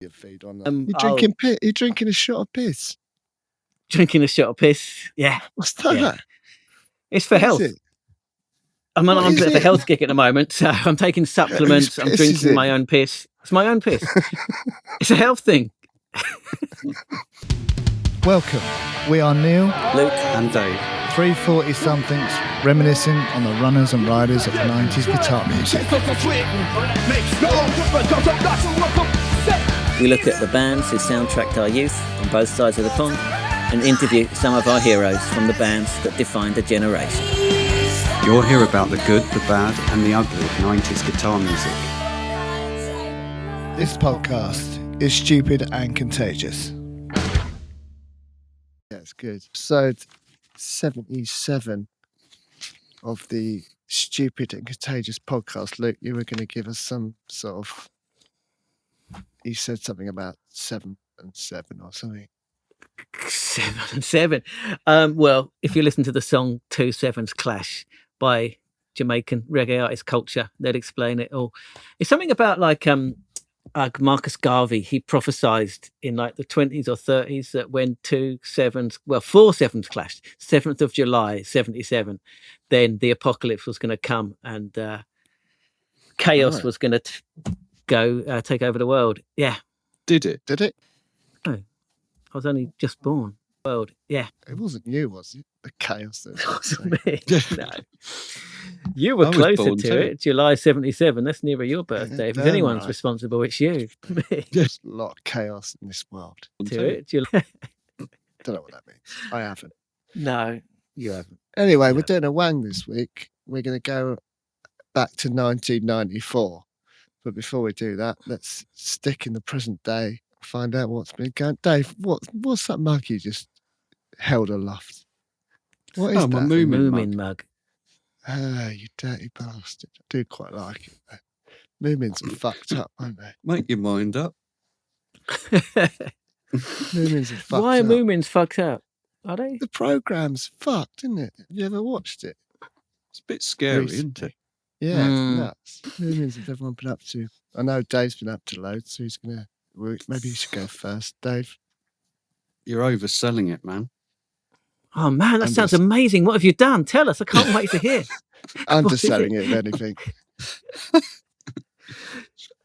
Your feed on that. You're drinking a shot of piss. Drinking a shot of piss. Yeah. What's that? Yeah. It's for health. I'm on a bit of a health kick at the moment, so I'm taking supplements. I'm drinking my own piss. It's my own piss. It's a health thing. Welcome. We are Neil, Luke, and Dave. 340-somethings, reminiscing on the runners and riders of 90s guitar music. We look at the bands who soundtracked our youth on both sides of the pond and interview some of our heroes from the bands that defined a generation. You'll hear about the good, the bad, and the ugly of 90s guitar music. This podcast is Stupid and Contagious. That's good. Episode 77 of the Stupid and Contagious podcast. Luke, you were going to give us some sort of... You said something about 7 and 7 or something. 7 and 7. Well, if you listen to the song 2 Sevens Clash by Jamaican reggae artist Culture, they'd explain it all. It's something about like Marcus Garvey. He prophesized in like the 20s or 30s that when 4 sevens clashed, 7th of July 77, then the apocalypse was going to come and chaos was going to go take over the world. Yeah. Did it? No, I was only just born. World. Yeah. It wasn't you, was it? The chaos. It wasn't me. No. You were closer to it. July 77. That's nearer your birthday. If anyone's responsible, it's you. There's a lot of chaos in this world. July. Don't know what that means. I haven't. No, you haven't. Anyway, we're doing a wang this week. We're going to go back to 1994. But before we do that, let's stick in the present day, find out what's been going. Dave, what's that mug you just held aloft? What is that? My Moomin mug. Ah, you dirty bastard. I do quite like it, though. Moomins are fucked up, aren't they? Make your mind up. Moomins are fucked up. Why are Moomins fucked up? Are they? The programme's fucked, isn't it? Have you ever watched it? It's a bit scary, isn't it? Yeah, it's nuts. Moomins have everyone been up to. I know Dave's been up to loads, so he's going to... Maybe you should go first, Dave. You're overselling it, man. Oh, man, that sounds amazing. What have you done? Tell us. I can't wait to hear. Underselling it, if anything.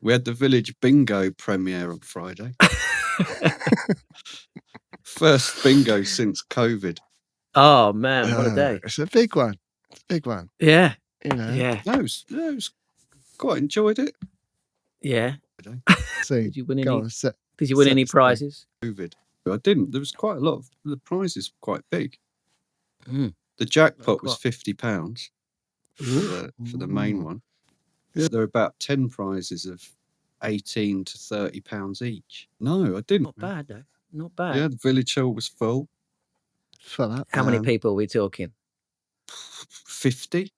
We had the Village Bingo premiere on Friday. First bingo since COVID. Oh, man, what a day. It's a big one. It's a big one. Yeah. You know. Yeah. No, it was quite enjoyed it. Yeah. So, did you win any prizes? COVID. I didn't. There was quite a lot of the prizes were quite big. The jackpot was £50 for the main one. Yeah. There were about 10 prizes of £18 to £30 each. No, I didn't. Not bad though. Not bad. Yeah, the village hall was full. How many people are we talking? 50.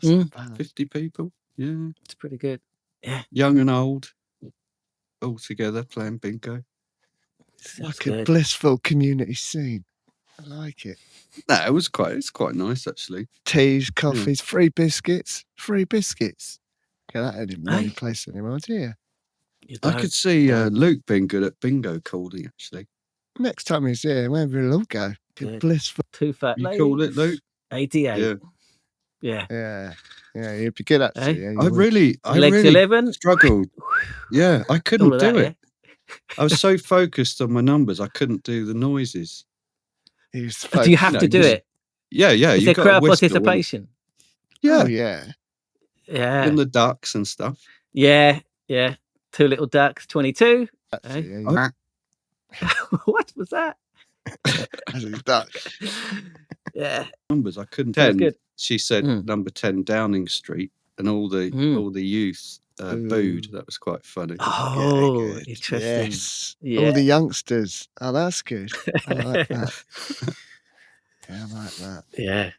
50 people. Yeah. It's pretty good. Yeah. Young and old, all together playing bingo. Like a blissful community scene. I like it. No, it's quite nice actually. Teas, coffees, free biscuits. Okay, that ain't in any place anymore, do you? I could see Luke being good at bingo calling actually. Next time he's here, wherever he'll all go. Blissful. Too fat. You call it, Luke? 88. Yeah, you'd be good at it. Yeah, I really 11 struggled. Yeah, I couldn't do it. I was so focused on my numbers, I couldn't do the noises. Do you have to do it? Yeah. Is there crowd participation? Yeah. Oh, yeah. And the ducks and stuff. Yeah. 2 little ducks, 22. Yeah. What was that? As a duck. Yeah. Numbers, I couldn't. 10. She said number 10 Downing Street, and all the youth booed. That was quite funny. Oh, interesting. Yes. Yeah. All the youngsters. Oh, that's good. I like that. Yeah, I like that. Yeah.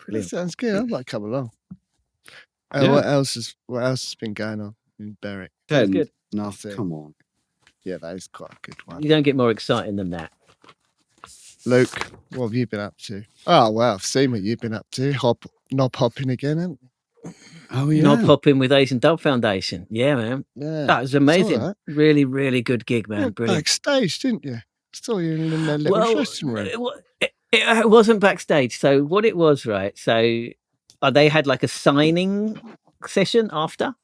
Brilliant. That sounds good. I might come along. What else has been going on in Berwick? 10. Good. Nothing. Come on. Yeah, that is quite a good one. You don't get more exciting than that. Luke, what have you been up to? Oh, well, I've seen what you've been up to. Knob hopping again, haven't you? Oh yeah. Not popping with Asian Dub Foundation. Yeah, man. Yeah. That was amazing. that. Really, really good gig, You man. went Brilliant. backstage, didn't you? Saw you in their little dressing room. It wasn't backstage. So what it was, right? So they had like a signing session after.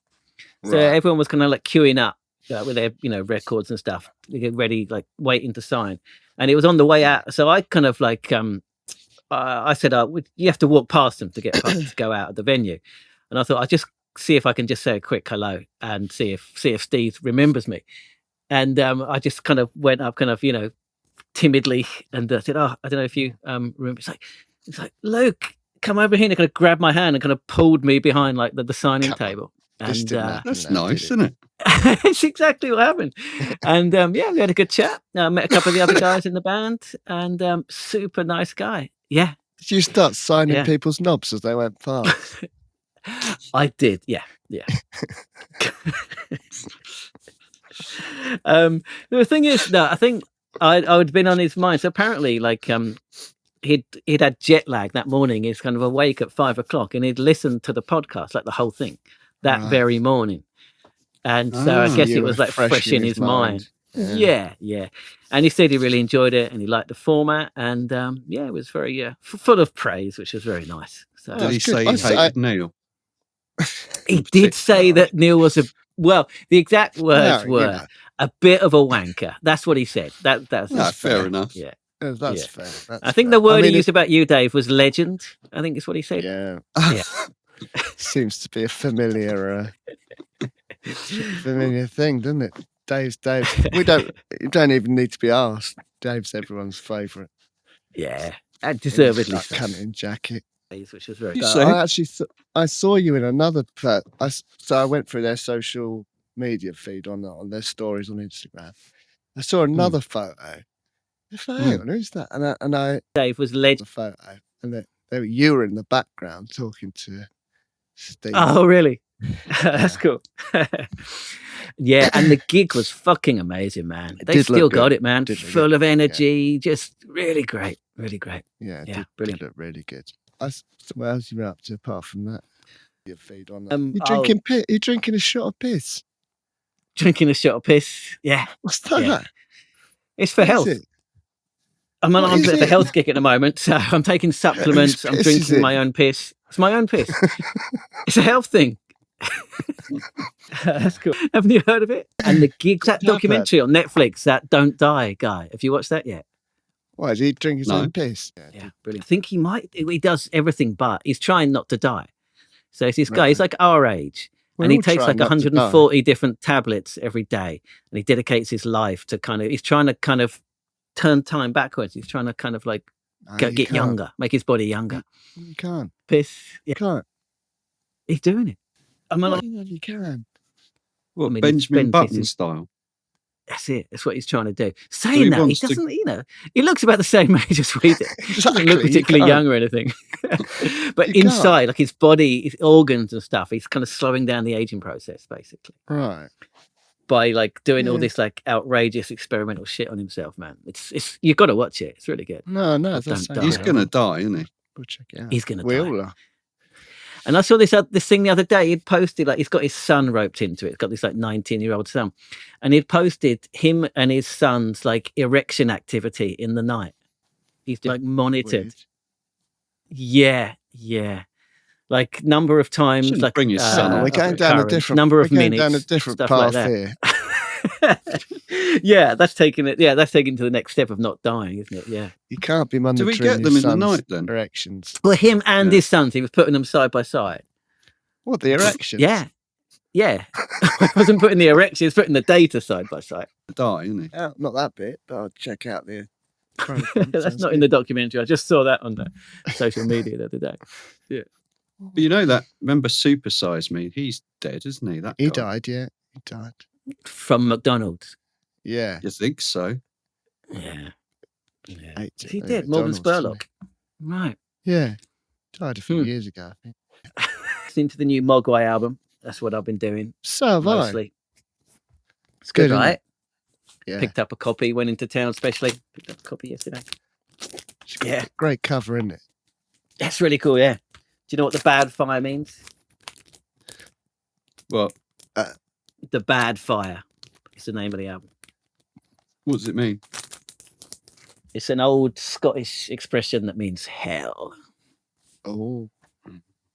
So Right. everyone was kind of like queuing up with their, records and stuff. They get ready, like waiting to sign. And it was on the way out. So I kind of like, I said, you have to walk past them to get to go out of the venue. And I thought, I'll just see if I can just say a quick hello and see if Steve remembers me. And I just kind of went up, timidly, and said, "Oh, I don't know if you remember." It's like, Luke, come over here, and kind of grabbed my hand and kind of pulled me behind like the signing table. And That's nice, isn't it? it's exactly what happened. And we had a good chat. I met a couple of the other guys in the band, and super nice guy. Yeah. Did you start signing people's knobs as they went past? I did. Yeah. The thing is, no, I think I would have been on his mind. So apparently, like, he'd had jet lag that morning. He's kind of awake at 5 o'clock, and he'd listened to the podcast, like the whole thing, that very morning. And so I guess it was like fresh in his mind. Yeah. And he said he really enjoyed it, and he liked the format, and it was very full of praise, which was very nice. So did he say he hated Neil? He did say that Neil was the exact words were a bit of a wanker. That's what he said. That's fair enough. Yeah. That's fair. I think the word he used about you, Dave, was legend. I think it's what he said. Yeah. Seems to be a familiar thing, doesn't it? Dave's. You don't even need to be asked. Dave's everyone's favourite. Yeah. Deservedly. Cunting jacket. Which was very good. I saw you in another so I went through their social media feed on their stories on Instagram. I saw another photo. I thought, hang on, who's that? And I Dave was legend. The photo, and you were in the background talking to Steve. Oh, really? That's cool. Yeah, and the gig was fucking amazing, man. They still got it, man. Full of energy, just really great, really great. Yeah, brilliant. Did look really good. What else you been up to apart from that? Your feed on that. You drinking a shot of piss? Drinking a shot of piss? Yeah. What's that? Yeah. It's for health. I'm on a bit of a health kick at the moment, so I'm taking supplements. I'm drinking my own piss. It's my own piss. It's a health thing. That's cool. Haven't you heard of it? And the gig, that documentary on Netflix, that Don't Die guy. Have you watched that yet? Why, does he drink his own piss? Yeah, brilliant. I think he does everything, but he's trying not to die. So it's this guy, he's like our age. And he takes like 140 different tablets every day. And he dedicates his life to he's trying to kind of turn time backwards. He's trying to kind of like get younger, make his body younger. You can't. Piss. Yeah. You can't. He's doing it. You can. What, Benjamin Button style? That's it. That's what he's trying to do. Saying that, he doesn't, he looks about the same age as we do. He doesn't look particularly young or anything. But inside, like his body, his organs and stuff, he's kind of slowing down the aging process, basically. Right. By like doing all this like outrageous experimental shit on himself, man. It's you've got to watch it. It's really good. No, he's gonna die, isn't he? We'll check it out. He's gonna die. We all are. And I saw this thing the other day. He'd posted, like, he's got his son roped into it. He's got this like 19-year-old son, and he'd posted him and his son's like erection activity in the night. He's like monitored. Weird. Yeah. Like number of times. Shouldn't like bring his son. We're going down a different number of minutes. Down a different path like here. Yeah, that's taking it. Yeah, that's taking to the next step of not dying, isn't it? Yeah. You can't be monitoring. Do we get them in the night then? Erections. Well, him and his sons, he was putting them side by side. What, the erections? Yeah. I wasn't putting the erections, he was putting the data side by side. Die, isn't he? Oh, not that bit, but I'll check out the. That's not in the documentary. I just saw that on the social media the other day. Yeah. But you know that? Remember Super Size Me? He's dead, isn't he? That he guy. died. Yeah, he died from McDonald's. Yeah, you think so? Yeah. He did. Morgan Spurlock. Right. Yeah, died a few years ago, I think. Listening to the new Mogwai album. That's what I've been doing. So have mostly. It's good, right? Yeah. Picked up a copy. Went into town, especially. Picked up a copy yesterday. Yeah, great cover, isn't it? That's really cool. Yeah. Do you know what the bad fire means? What? The Bad Fire. It's the name of the album. What does it mean? It's an old Scottish expression that means hell. Oh,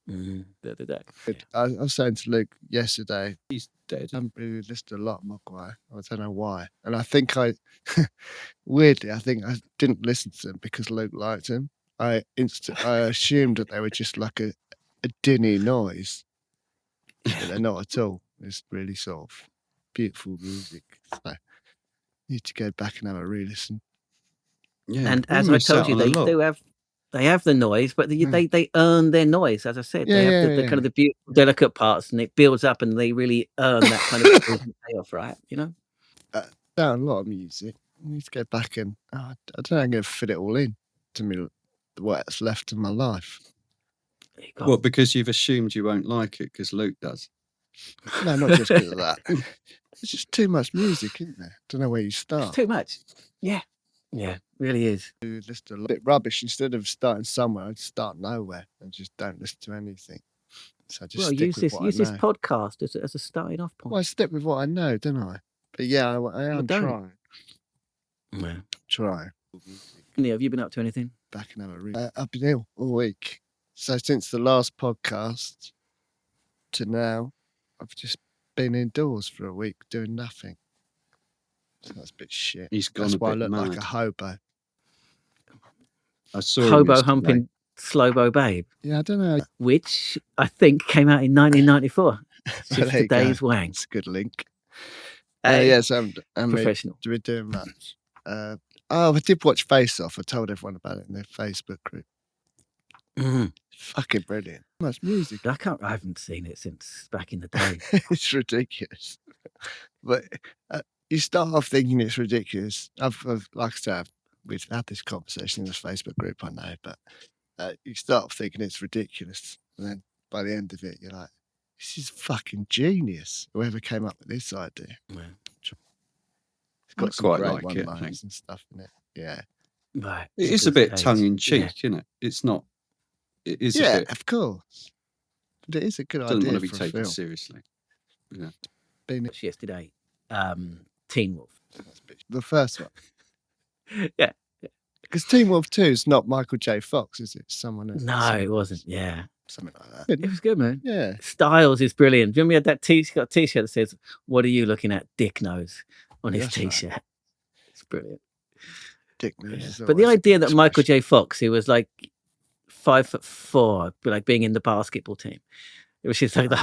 Yeah. I was saying to Luke yesterday, He's dead. I haven't really listened to a lot of Mogwai. I don't know why. And I think weirdly, I think I didn't listen to them because Luke liked them. I assumed that they were just like a dinny noise, but they're not at all. It's really sort of beautiful music. So I need to go back and have a re-listen. Yeah. And we as I miss told out you, on a they lot. do have. They have the noise, but they earn their noise. As I said, they have the kind of the beautiful, delicate parts, and it builds up, and they really earn that kind of payoff, right? You know, Down a lot of music. I need to go back and I don't know. I'm going to fit it all in to me. What's left of my life? Well, because you've assumed you won't like it because Luke does. No, not just because of that. It's just too much music, isn't there? Don't know where you It's start. too much. Yeah, really is. Just a bit rubbish. Instead of starting somewhere, I'd start nowhere and just don't listen to anything. So I just Well, stick use with this what use I this know. podcast as a starting off point. Well, I stick with what I know, don't I? But yeah, I am don't. trying. Yeah. Trying. Neil, have you been up to anything? Back and have a read. I've been ill all week. So since the last podcast to now, I've just been indoors for a week doing nothing. So that's a bit shit. He's gone That's a why I bit look mad. like a hobo. I saw him Hobo yesterday. humping Slowbo Babe, Yeah, I don't know. which I think came out in 1994. It's There just you go. today's wang. It's a good link. Hey, Yes, I'm professional. we're doing much. I did watch Face Off. I told everyone about it in their Facebook group. Mhm. Fucking brilliant. Much music. I haven't seen it since back in the day. It's ridiculous. But you start off thinking it's ridiculous. I've like I said, we've had this conversation in this Facebook group, I know, but you start off thinking it's ridiculous. And then by the end of it, you're like, this is fucking genius. Whoever came up with this idea. Yeah. It's got I some quite great like it, I think. one-liners and stuff in it. Yeah. Right. It is a bit tongue in cheek, isn't it? It's not. It is a Yeah, bit. of course. But it is a good Doesn't idea want to be for a taken film. seriously. Yeah. Been Yesterday, Teen Wolf. the first one. Yeah. Because Teen Wolf 2 is not Michael J. Fox, is it? Someone else. No, it wasn't. Yeah, Something like that. it was good, man. Yeah. Styles is brilliant. Do you remember he had that he's got a T-shirt that says, "What are you looking at, Dick Nose?" on his That's right. T-shirt. It's brilliant. Dick News Yeah. is But the always idea a that good Michael expression. J. Fox, who was like 5'4", like being in the basketball team, it was just like the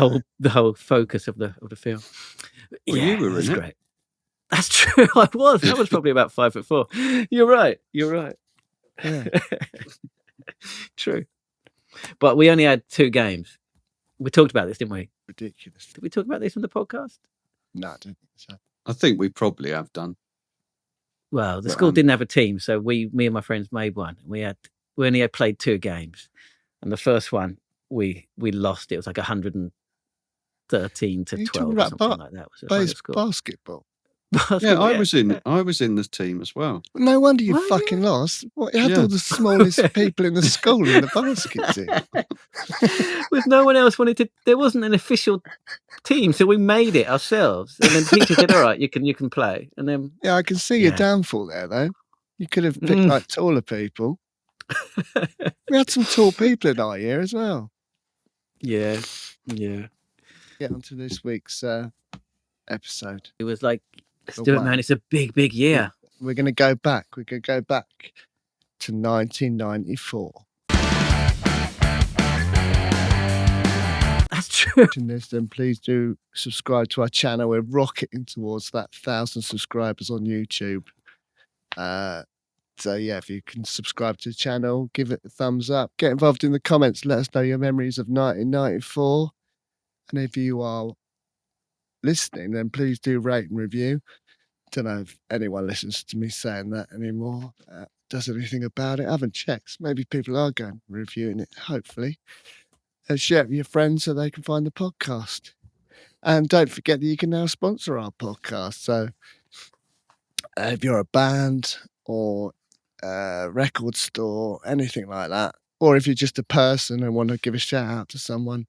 whole focus of the film. Well, you were it's in it. great. That's true. I was probably about 5'4". You're right. Yeah. True. But we only had 2 games. We talked about this, didn't we? Ridiculous. Did we talk about this on the podcast? No, I don't think so. I think we probably have done. Well, the But, school didn't have a team, so me and my friends made one. We only had played 2 games, and the first one we lost. It was like 113 to Are you 12 talking or about something like that. Was the final score. basketball? Yeah, I was in. I was in the team as well. No wonder you Were you? fucking lost. What, you had Yeah. all the smallest people in the school in the basket team. With no one else wanted to. There wasn't an official team, so we made it ourselves. And then the teacher said, "All right, you can play." And then Yeah, I can see your Yeah. downfall there, though. You could have picked Mm. like taller people. We had some tall people in our year as well. yeah, Get on to this week's episode. it was like, let's The do it, one. man. It's a big year. We're going to go back. We're going to go back to 1994. That's true. Watching this, then please do subscribe to our channel. We're rocketing towards that 1,000 subscribers on YouTube. So yeah, if you can subscribe to the channel, give it a thumbs up, get involved in the comments, let us know your memories of 1994. And if you are listening, then please do rate and review. Don't know if anyone listens to me saying that anymore, does anything about it. I haven't checked. Maybe people are going reviewing it, hopefully. And share it with your friends so they can find the podcast. And don't forget that you can now sponsor our podcast. So if you're a band or a record store, anything like that, or if you're just a person and want to give a shout out to someone,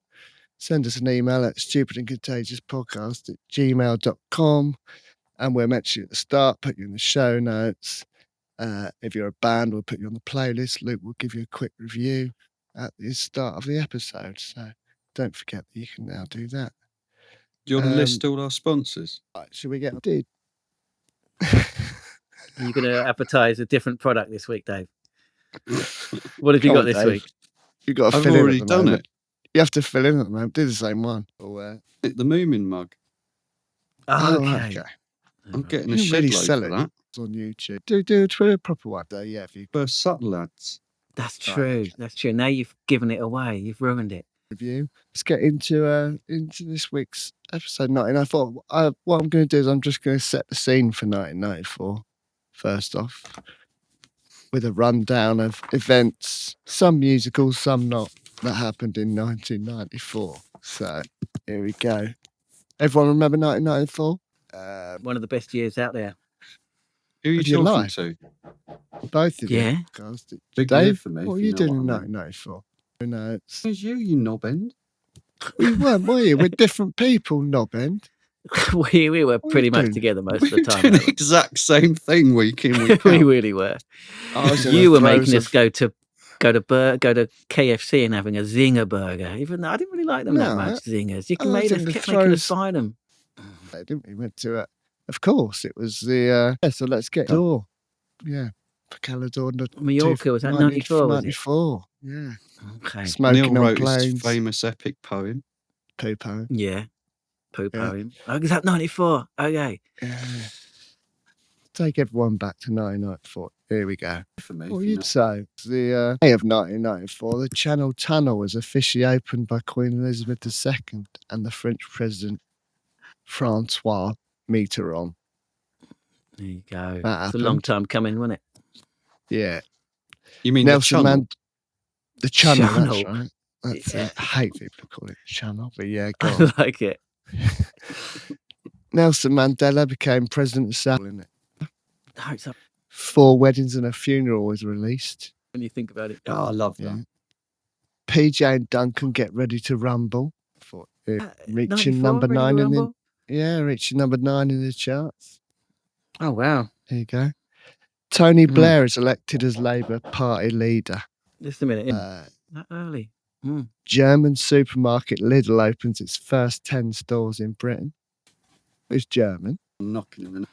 send us an email at stupidandcontagiousPodcast@gmail.com, and we'll mention you at the start, put you in the show notes. If you're a band, we'll put you on the playlist. Luke will give you a quick review at the start of the episode. So don't forget that you can now do that. Do you want to list all our sponsors? Right, should we get did? You're going to advertise a different product this week, Dave. What have you got this week? You've got to I've fill in. already done it. You have to fill in at the moment. Do the same one. The Moomin mug. Okay. I'm getting a You shed really load sell for it. that. It's on YouTube. Do a Twitter proper one though. Yeah, if you First subtle ads. That's true. That's true. Now you've given it away. You've ruined it. review. Let's get into this week's episode 1994. What I'm going to do is I'm just going to set the scene for 1994 first off, with a rundown of events, some musical, some not, that happened in 1994. So here we go. Everyone remember 1994? One of the best years out there. Who are you Of your talking life? to? Both of Yeah. you. Guys. Big year Dave, for me. what were if you know doing in what I mean. 1994? No, it's... Who's you knob end? We weren't, were you? We're different people, knob end. we were What are pretty you much doing? together most We of were the time. doing the though. exact same thing week in, week We out. really were. I was in You the were throes making us of- go to KFC and having a zinger burger, even though I didn't really like them that No, much. Zingers, you I was in the kept making us throes- buy them. didn't we? Went to it. Of course, it was the. So let's get door. Yeah, Calador. Mallorca was that 94? Was it? 94. Yeah, Okay. smoking Neil on wrote his planes. famous epic poem. Poo-po. Yeah. Poo Yeah. poem. Oh, is that 94? Okay. Yeah. Take everyone back to 1994. Here we go. For me, What if you you'd say? The May of 1994, the Channel Tunnel was officially opened by Queen Elizabeth II and the French President Francois Mitterrand. There you go. That It's a long happened. time coming, wasn't it? Yeah, You mean Nelson the channel? the Channel. That's Channel. right. That's Yeah. it. I hate people who call it Channel, but yeah, go I on. like it. Nelson Mandela became president of South Africa. Oh, it's up 4 Weddings and a Funeral was released. when you think about it. Oh, I love that. Yeah. PJ and Duncan Get Ready to Rumble. Reaching 94, number Ready to 9 in the Rumble? reaching number 9 in the charts. Oh, wow. There you go. Tony Mm. Blair is elected as Labour Party leader. Just a minute. Uh, That early. German supermarket Lidl opens its first 10 stores in Britain. It's German. I'm knocking him in.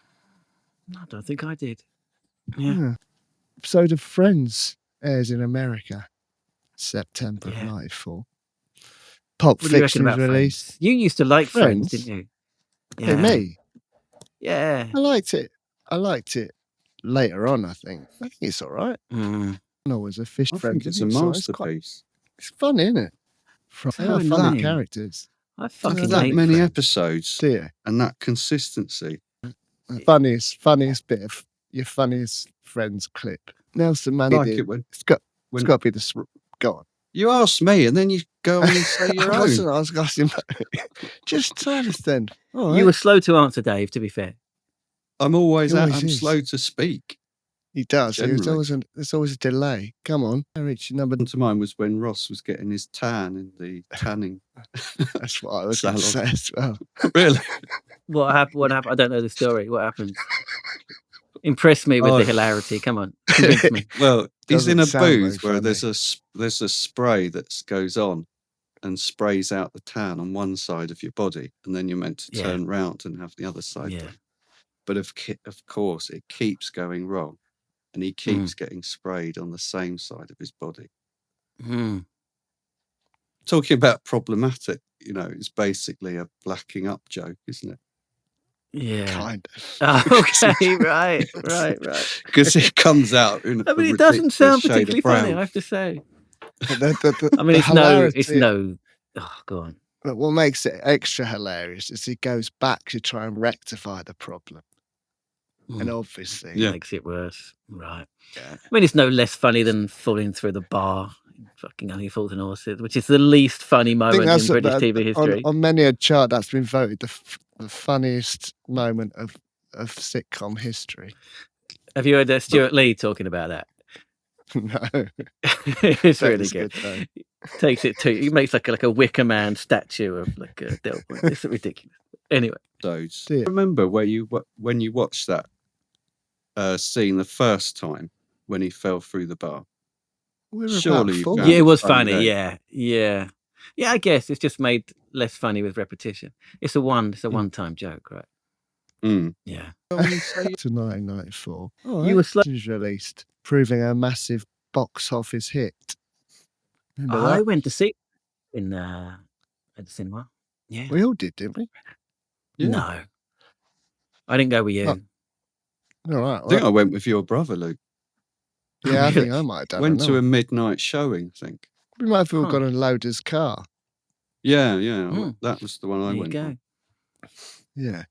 I don't think I did. Yeah. Yeah. Episode of Friends airs in America. September Yeah. of 94. Pulp What do you reckon Fiction was about released. Friends? You used to like Friends, Friends? didn't you? Hey, me? Yeah. I liked it. Later on, I think. I think it's all right. Mm. No, was a fish I friend. think it's a masterpiece. It's fun, isn't it? So How funny annoying. characters. I There's fucking that hate many Friends. episodes Dear. and that consistency. Funniest bit of your funniest Friends clip. Nelson I Mandela. like it when It's got when- to be go on. you ask me and then you go on and say your I own. wasn't asking. Just to understand. All right. You were slow to answer, Dave, to be fair. I'm always He always I'm is. slow to speak. He does. Generally. There's always a delay. Come on. I reached number. One to mine was when Ross was getting his tan in the tanning. That's what I was going to say Salon. as well. Really? What happened? I don't know the story. What happened? Impress me with Oh. the hilarity. Come on. Convince me. Well, he's in Doesn't a sound very booth where there's funny. there's a spray that goes on and sprays out the tan on one side of your body, and then you're meant to Yeah. turn round and have the other side Yeah. done. But of course, it keeps going wrong, and he keeps getting sprayed on the same side of his body. Mm. Talking about problematic, it's basically a blacking up joke, isn't it? Yeah. Kind of. Oh, okay. Right. Because it comes out in I a mean, it doesn't ridiculous sound shade of particularly funny, I brown. have to say. But the I mean, the it's hilarity- no. Oh, go on. But what makes it extra hilarious is he goes back to try and rectify the problem. And obviously, Yeah. Makes it worse. Right. Yeah. I mean, it's no less funny than falling through the bar in fucking Only Fools and Horses, which is the least funny I think moment in that's British TV history. on many a chart that's been voted the funniest moment of sitcom history. Have you heard Stuart Lee talking about that? No, It's that really is good. though. Takes it to he makes like a Wicker Man statue of like a Del Point. It's ridiculous. Anyway, Those. Dear. Remember when you watched that scene the first time when he fell through the bar? We were Surely about you four. found yeah, it was funny, funny. eh? Yeah. I guess it's just made less funny with repetition. It's a one-time joke, right? Mm. Yeah. To 1994, You were slow. it was released, proving a massive box office hit. Remember I that? went to see it at the cinema. Yeah. We all did, didn't we? Yeah. No, I didn't go with you. All right. I think Well, I went with your brother, Luke. yeah, I think I might have done. Went I to know. a midnight showing, I think. We might have all Huh. gone in Loader's car. Yeah. That was the one I There you went go. on. Yeah,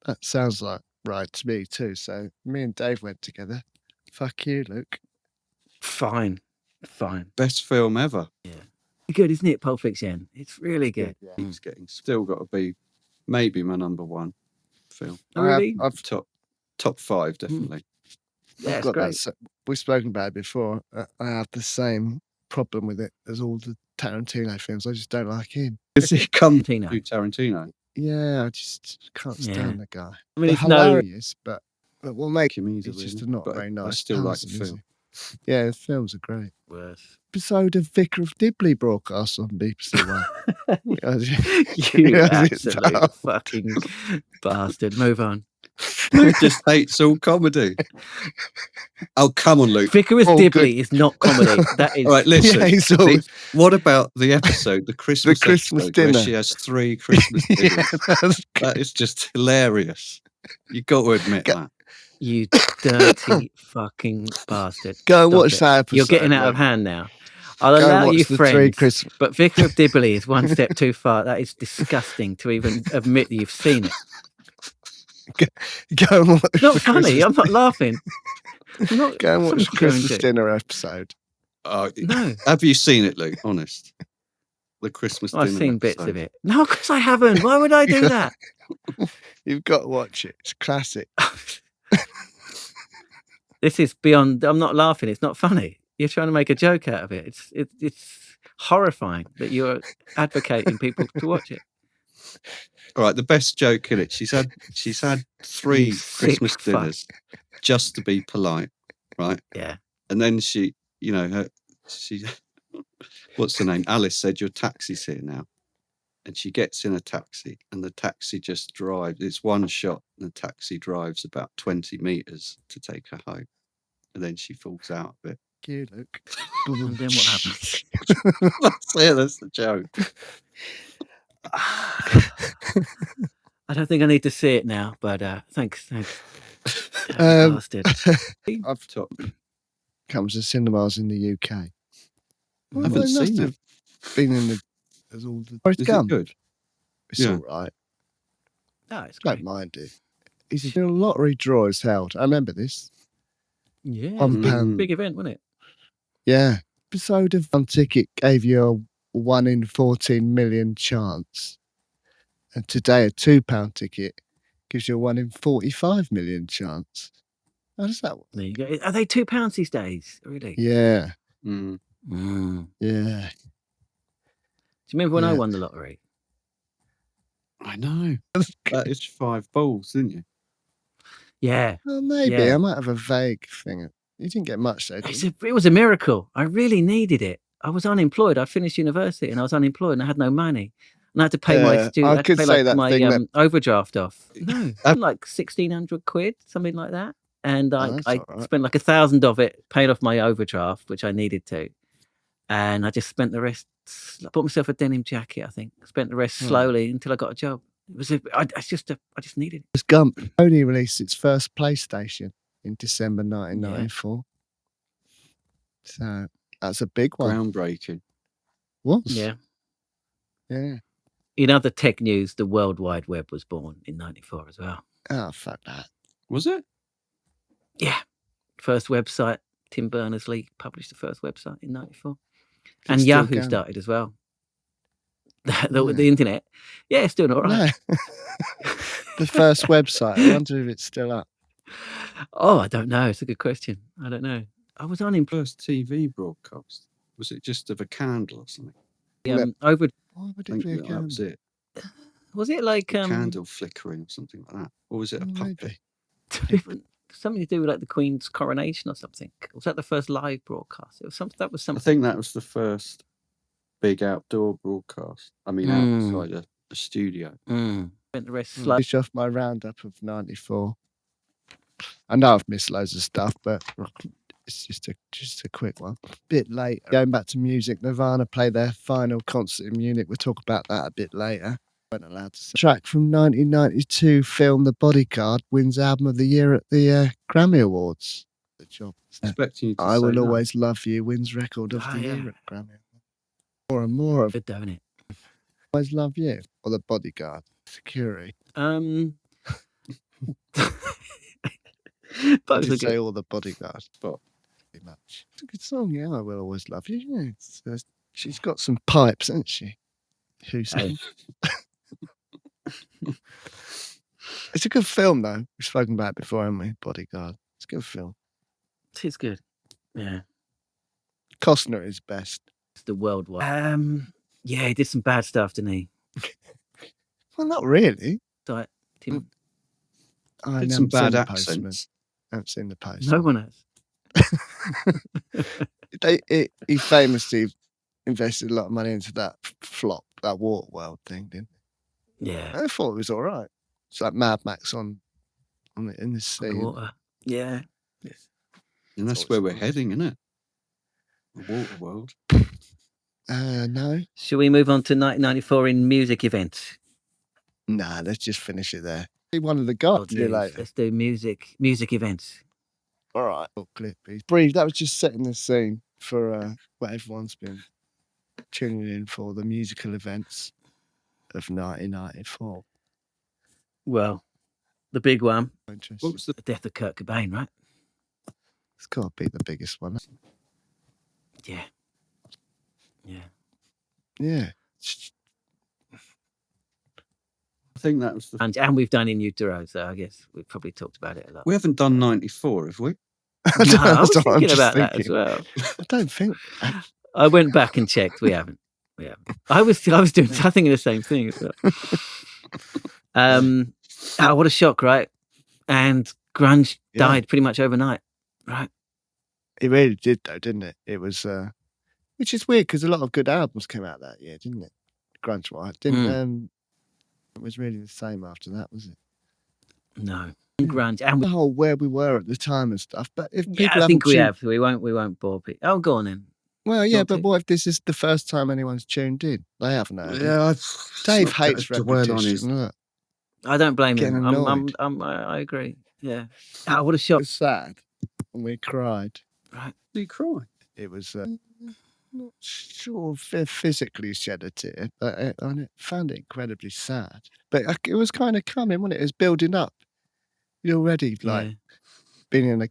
that sounds like right to me too. So me and Dave went together. Fuck you, Luke. Fine. Best film ever. Good, isn't it? Pulp Fiction. It's really good. Yeah. It's getting still got to be maybe my number one film. Oh, really? I've Top 5 definitely. Yeah, I've it's got great. that. We've spoken about it before. I have the same problem with it as all the Tarantino films. I just don't like him. Does he come to Tarantino. Tarantino? Yeah, I just can't stand Yeah. the guy. I mean, They're it's no. hilarious, but what makes Him it's easily, just not but very nice. I still like the person, is film. he? Yeah, the films are great. Worse. Episode of Vicar of Dibley broadcast on BBC One. You Yes, it's absolute tough. fucking bastard. Move on. Luke just hates all comedy. Oh, come on, Luke. Vicar of All Dibley is not comedy. That is. All right, listen. Yeah, he's always, What about the episode, the Christmas Christmas episode, where dinner. she has 3 Christmas dinners? yeah, that's That is just hilarious. You got to admit that. You dirty fucking bastard. Go and Stop watch it. that episode. You're getting out of Luke. hand now. I'll Go and allow watch you the 3 friends, Christmas. but Vicar of Dibley is one step too far. That is disgusting to even admit that you've seen it. Go and watch It's not the funny. Christmas I'm not laughing. I'm not, Go and watch something the to go Christmas into. dinner episode. No, Have you seen it, Luke? Honest. The Christmas dinner I've seen bits of episode. it. No, of course I haven't. Why would I do that? You've got to watch it. It's classic. This is beyond. I'm not laughing. It's not funny. You're trying to make a joke out of it. It's horrifying that you're advocating people to watch it. All right, the best joke in it. She's had 3 You sick Christmas fuck. dinners just to be polite, right? Yeah. And then she what's her name? Alice said, "Your taxi's here now." And she gets in a taxi and the taxi just drives. It's one shot and the taxi drives about 20 meters to take her home. And then she falls out of it. You, Luke. And then what happens? That's it, that's the joke. I don't think I need to see it now, but thanks. Dirty bastard. I've Top. comes to cinemas in the UK. Well, Haven't they must seen have been in the. As all the. Is it good? It's Yeah. all right. No, it's Don't great. mind it. He's a lottery draw is held. I remember this. Yeah, £1. Mm. big event, wasn't it? Yeah. Episode of one ticket gave you a 1 in 14 million chance. And today a £2 ticket gives you a 1 in 45 million chance. How does that work? There you go. Are they £2 these days? Really? Yeah. Mm. Mm. Do Yeah. you remember when I Yeah. won the lottery? I know. That is 5 balls, didn't you? Yeah. Well, maybe. Yeah. I might have a vague thing. You didn't get much though, did you? It was a miracle. I really needed it. I was unemployed. I'd finished university and I was unemployed and I had no money. And I had to pay my I student. I had to could pay say like that my thing that- overdraft off. No, like 1,600 quid, something like that. And Oh, I that's all right. spent like 1,000 of it, paid off my overdraft, which I needed to. And I just spent the rest. Bought myself a denim jacket. I think spent the rest Oh. slowly until I got a job. It was. I just needed it. Was Gump only released its first PlayStation in December 1994. So that's a big one. Groundbreaking. Was? Yeah. Yeah. In other tech news, the World Wide Web was born in '94 as well. Oh, fuck that. Was it? Yeah. First website. Tim Berners-Lee published the first website in '94. It's And still Yahoo going. started as well. Yeah. The internet. Yeah, it's doing all right. No. The first website. I wonder if it's still up. Oh, I don't know. It's a good question. I don't know. I was on in First TV broadcast. Was it just of a candle or something? over. Why would I it think be a that was candle? it. Was it like A candle flickering or something like that. Or was it a puppet? different? Something to do with like the Queen's coronation or something? Was that the first live broadcast? It was something. That was I something. think that was the first big outdoor broadcast. I mean, outside a studio. Went the rest slow. Finish off my roundup of 94. I know I've missed loads of stuff, but it's just a quick one. Bit late. Going back to music, Nirvana play their final concert in Munich. We'll talk about that a bit later. Weren't allowed to say. Track from 1992 film The Bodyguard wins Album of the Year at the Grammy Awards. Good job. Expecting you to I say Will that. Always Love You wins Record of the Year at Grammy. More and more of Good, don't it? Always Love You or The Bodyguard. Security. Both Did are say good. all The Bodyguard. But Pretty much. It's a good song, yeah. I Will Always Love You. Yeah, she's got some pipes, hasn't she? Who's It's a good film, though. We've spoken about it before, haven't we? Bodyguard. It's a good film. It is good. Yeah. Costner is best. It's the worldwide. Yeah, he did some bad stuff, didn't he? Well, not really. Like, Tim, I did haven't some bad seen the Postman. accents. I haven't seen the Postman. no one has. He famously invested a lot of money into that flop, that Waterworld thing, didn't he? Yeah. I thought it was all right. It's like Mad Max in the sea. Water. Yeah. And that's Thought where it we're was. heading, isn't it? The water world. No. Shall we move on to 1994 in music events? Nah, let's just finish it there. Be one of the guys Old to do news. later. Let's do music events. All right. Clip. Brief. That was just setting the scene for what everyone's been tuning in for, the musical events of 1994. Well, the big one, Interesting. What was the the death of Kurt Cobain, right? It's got to be the biggest one. Yeah. Yeah. Yeah. I think that was the. And we've done In Utero, so I guess we've probably talked about it a lot. We haven't done 94, have we? No, I was That's what I'm thinking just about that as thinking. well. I don't think. I went back and checked. We haven't. I was thinking the same thing as well. What a shock, right? And grunge Yeah. died pretty much overnight, right? It really did, though, didn't it? It was, which is weird because a lot of good albums came out that year, didn't it? Grunge wise, didn't. It was really the same after that, was it? No, grunge and The whole where we were at the time and stuff. But if people yeah, I haven't think we tuned- have. We won't bore people. Oh, go on then. Well, yeah, Not but to- what if this is the first time anyone's tuned in? They haven't heard it. Yeah, Dave hates dwell on his. repetition. Look, I don't blame Getting him. annoyed. I agree. Yeah. What a shock. it was sad, and we cried. Right. Did he cry? It was not sure if it physically shed a tear, but I found it incredibly sad. But it was kind of coming, wasn't it? It was building up. You'd already like been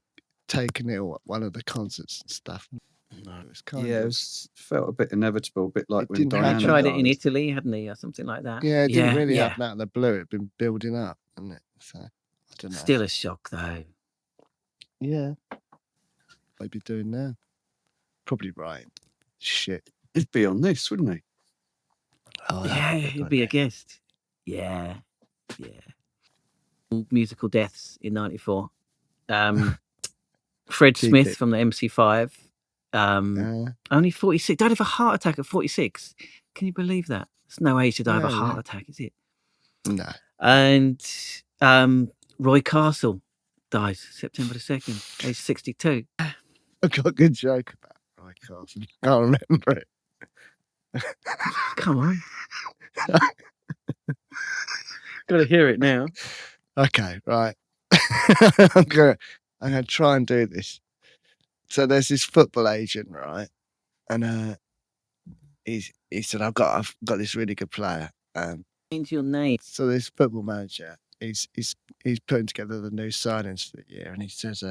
taking it at one of the concerts and stuff. No, it was kind Yeah, it of. was, felt a bit inevitable, a bit like It when didn't have Diana He tried it died. in Italy, hadn't he, or something like that? Yeah, it didn't really yeah. happen out of the blue. It'd been building up, hadn't it? So I don't know. Still a shock, though. Yeah. What'd be doing now? Probably right. Shit. He'd be on this, wouldn't he? Oh, Yeah, he'd be a guest. Yeah. Musical deaths in '94. Fred Keep Smith it. from the MC5. Only 46. Died of a heart attack at 46. Can you believe that? There's no age to die of a Yeah, heart yeah. attack, is it? no. And Roy Castle died September the 2nd, age 62. I've got a good joke about Roy Carson. Can't remember it. Come on. Got to hear it now. Okay, right. I'm gonna try and do this. So there's this football agent, right? And he said, I've got this really good player. Change your name. So this football manager, he's putting together the new signings for the year, and he says,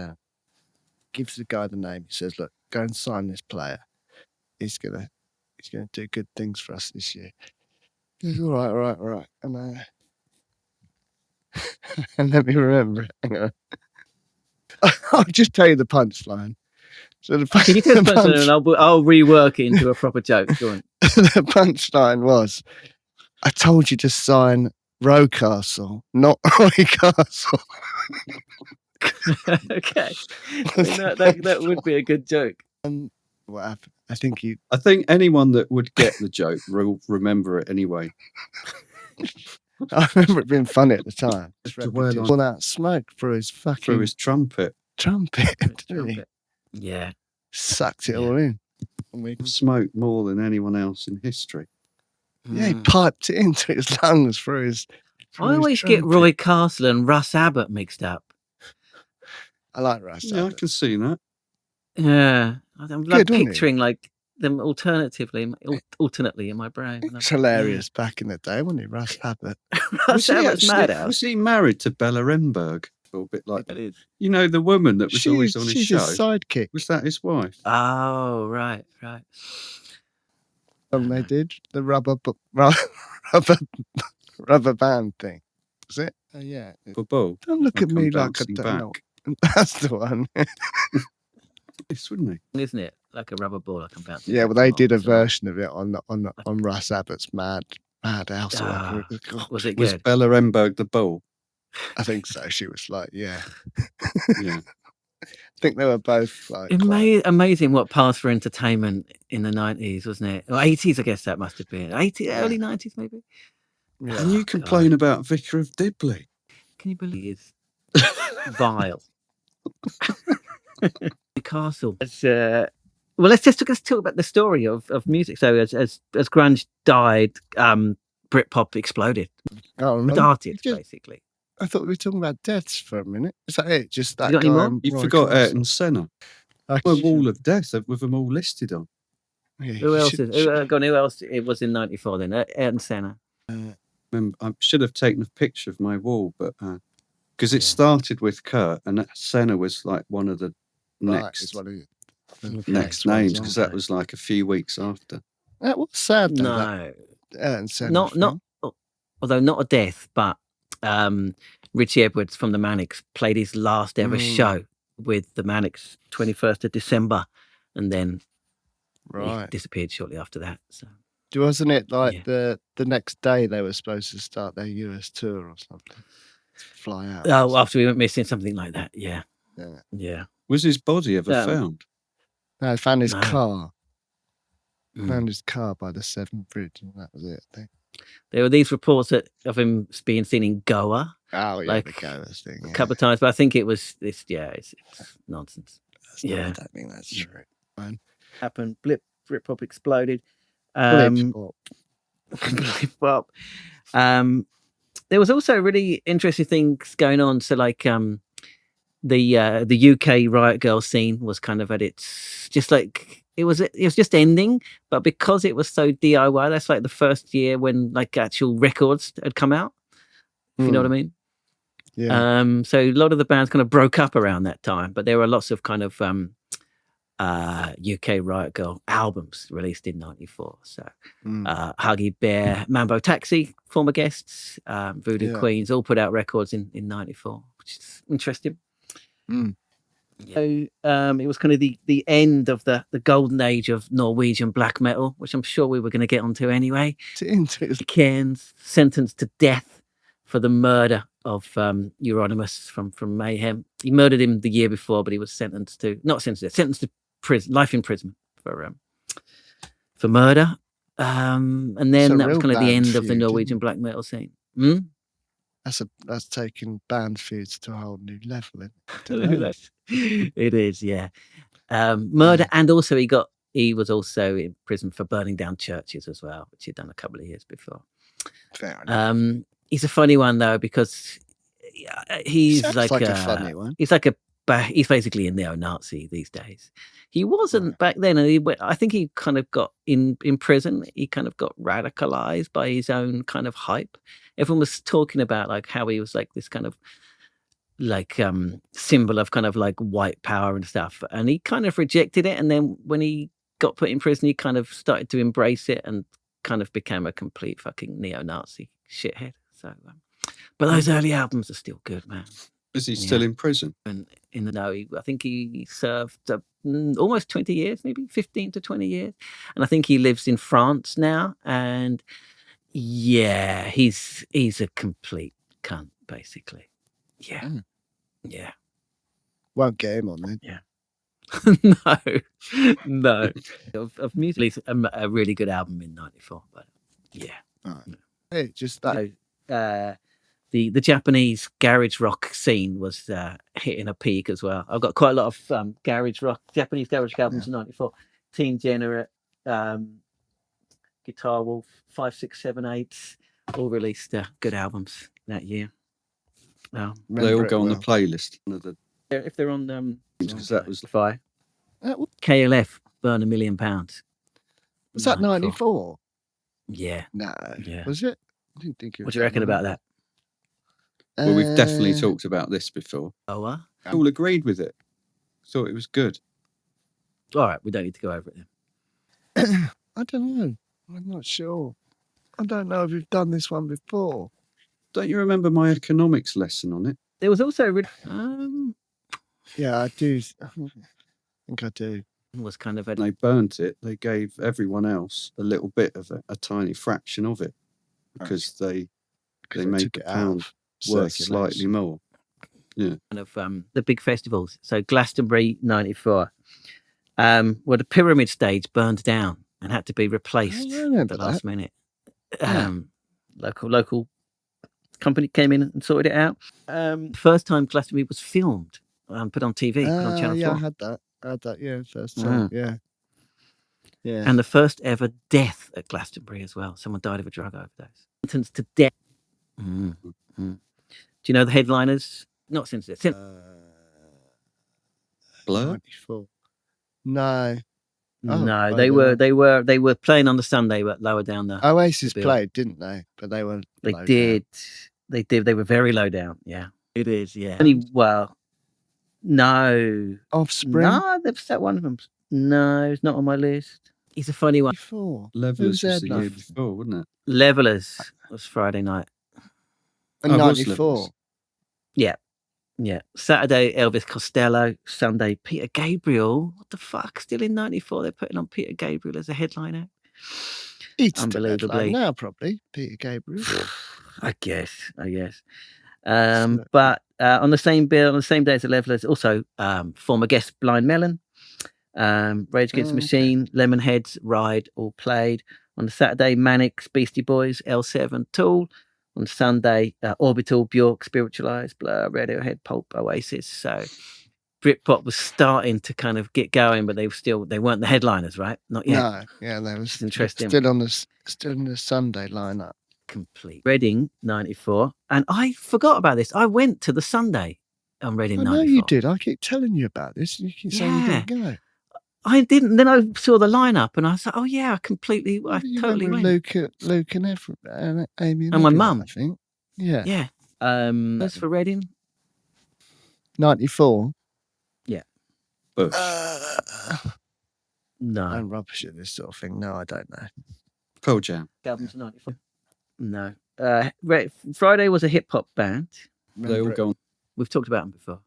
gives the guy the name. He says, look, go and sign this player. He's gonna do good things for us this year. He goes, all right. And and let me remember it. Hang on. I'll just tell you the punchline. So the, Can you tell us the punchline and I'll rework it into a proper joke? Go on. the punchline was, I told you to sign Rocastle, not Roy Castle. Okay. That would be a good joke. What happened? I think anyone that would get the joke will remember it anyway. I remember it being funny at the time. Well, All that smoke through his trumpet. Trumpet. Didn't he? Yeah. Sucked it all in. We smoked more than anyone else in history. Yeah, he piped it into his lungs through his. I always get Roy Castle and Russ Abbott mixed up. I like Russ. Yeah, I can see that. Yeah, I'm like Good, picturing like them alternately in my brain. It's hilarious back in the day, wasn't he, Russ Abbott? Russ Abbott's madhouse. Was he married to Bella Remberg? A little bit like that. Is. You know, the woman that was always on his she's show. His sidekick. Was that his wife? Oh, right. They did the rubber band thing. Was it? Yeah. Bubble. Don't look at me like I don't know. That's the one. Yes, wouldn't he? Isn't it? Like a rubber ball, like I'm about to. Yeah, well, they did a version of it on Russ Abbott's Madhouse. Was it good? Was Bella Remberg the bull? I think so. She was like, yeah. Yeah. I think they were both like. Amazing what passed for entertainment in the 90s, wasn't it? Or 80s, I guess that must have been. Early 90s, maybe. Yeah. And you complain about Vicar of Dibley. Can you believe it's vile? Castle. Let's talk about the story of music. So as grunge died, Britpop exploded. Started basically. I thought we were talking about deaths for a minute. Is that it? Just that you got any guy? more? You forgot Ayrton Senna. A wall of death with them all listed on. Yeah, who else? Who else? It was in '94 then. Ayrton Senna. I should have taken a picture of my wall, but because it started with Kurt, and Senna was like one of the next names, because that was like a few weeks after. That was sad. Though, no, Ayrton Senna not. Although not a death, but Richie Edwards from the Manics played his last ever show with the Manics 21st of December, and then he disappeared shortly after that. So. Wasn't it like the next day they were supposed to start their US tour or something? Fly out. Oh, after we went missing, something like that. Yeah. Was his body ever found? No, they found his car. Found his car by the Severn Bridge, and that was it, I think. There were these reports of him being seen in Goa. Oh, yeah, like the Goa thing. Yeah. A couple of times, but I think it was this. Yeah, it's nonsense. I don't think that's true. Man. Happened. Britpop exploded. Blip-pop. There was also really interesting things going on. So, like, the UK Riot Girl scene was kind of at its just like it was just ending, but because it was so DIY, that's like the first year when like actual records had come out. If you know what I mean. Yeah. So a lot of the bands kind of broke up around that time, but there were lots of kind of UK Riot Girl albums released in '94. So Huggy Bear, Mambo Taxi, former guests, Voodoo Queens, all put out records in '94, which is interesting. So it was kind of the end of the golden age of Norwegian black metal, which I'm sure we were going to get onto anyway. Cairns sentenced to death for the murder of Euronymous from Mayhem. He murdered him the year before, but he was sentenced to life imprisonment for murder. And then that was kind of the end of the Norwegian black metal scene. That's taken band feuds to a whole new level. It is, yeah. Murder, and also he was also in prison for burning down churches as well, which he'd done a couple of years before. Fair enough. He's a funny one though, because he's like a funny one. He's basically a neo-Nazi these days. He wasn't back then, and I think he kind of got in prison. He kind of got radicalized by his own kind of hype. Everyone was talking about like how he was like this kind of like symbol of kind of like white power and stuff, and he kind of rejected it. And then when he got put in prison, he kind of started to embrace it and kind of became a complete fucking neo-Nazi shithead. So, but those early albums are still good, man. Is he still in prison? And I think he served almost 20 years, maybe 15 to 20 years. And I think he lives in France now. And yeah, he's a complete cunt, basically. Yeah. Yeah. Won't get him on then. Yeah. No. Of music, a really good album in '94, but yeah. Hey, just that. So, the Japanese garage rock scene was hitting a peak as well. I've got quite a lot of Japanese garage albums in '94. Teen Degenerate, Guitar Wolf, 5, 6, 7, 8, all released good albums that year. They all go on the playlist. If they're on Because that was Spotify. KLF, Burn £1 Million. Was that 94? Yeah. No. Yeah. Was it? I didn't think it was. What do you reckon about that? Well, we've definitely talked about this before. Oh, what? All agreed with it. Thought it was good. All right, we don't need to go over it then. I don't know. I'm not sure. I don't know if we've done this one before. Don't you remember my economics lesson on it? There was also yeah, I do. I think I do. Was kind of they burnt it. They gave everyone else a little bit of a tiny fraction of it because they made the pound worth slightly more. Yeah, kind of the big festivals. So Glastonbury '94, where the pyramid stage burned down and had to be replaced at the last minute. Local company came in and sorted it out. First time Glastonbury was filmed and put on TV, put on Channel 4. Yeah, I had that. Yeah, first time. Yeah. And the first ever death at Glastonbury as well. Someone died of a drug overdose. Sentenced to death. Do you know the headliners? Not Senseless. Blair? 94. No. No, they were playing on the Sunday, but lower down the. Oasis played, didn't they? But they were. They did. They were very low down. Yeah, it is. Yeah. No. Offspring. No, that's that one of them. No, it's not on my list. He's a funny one. Levelers was the year before, wasn't it? Levelers was Friday night. And 94. Yeah. Yeah. Saturday, Elvis Costello. Sunday, Peter Gabriel. What the fuck? Still in 94, they're putting on Peter Gabriel as a headliner. Unbelievably. Now, probably, Peter Gabriel. I guess. But on the same bill, on the same day as the Levelers, also former guest Blind Melon, Rage Against the Machine, Lemonheads, Ride, all played. On the Saturday, Manics, Beastie Boys, L7, Tool. On Sunday, Orbital, Bjork, Spiritualized, Blur, Radiohead, Pulp, Oasis. So Britpop was starting to kind of get going, but they weren't the headliners, right? Not yet. No, yeah, that was interesting. Still in the Sunday lineup. Complete. Reading 94, and I forgot about this. I went to the Sunday on Reading 94. I know you did. I keep telling you about this. You keep saying you didn't go. I didn't. Then I saw the lineup, and I was like, "Oh yeah, I totally went." Luke and Amy and my mum, I think. Yeah, yeah. That's for Reading. 94. Yeah. Bush. No. I'm rubbish at this sort of thing. No, I don't know. Pearl Jam. Albums 94. No. Friday was a hip hop band. They all go on. We've talked about them before.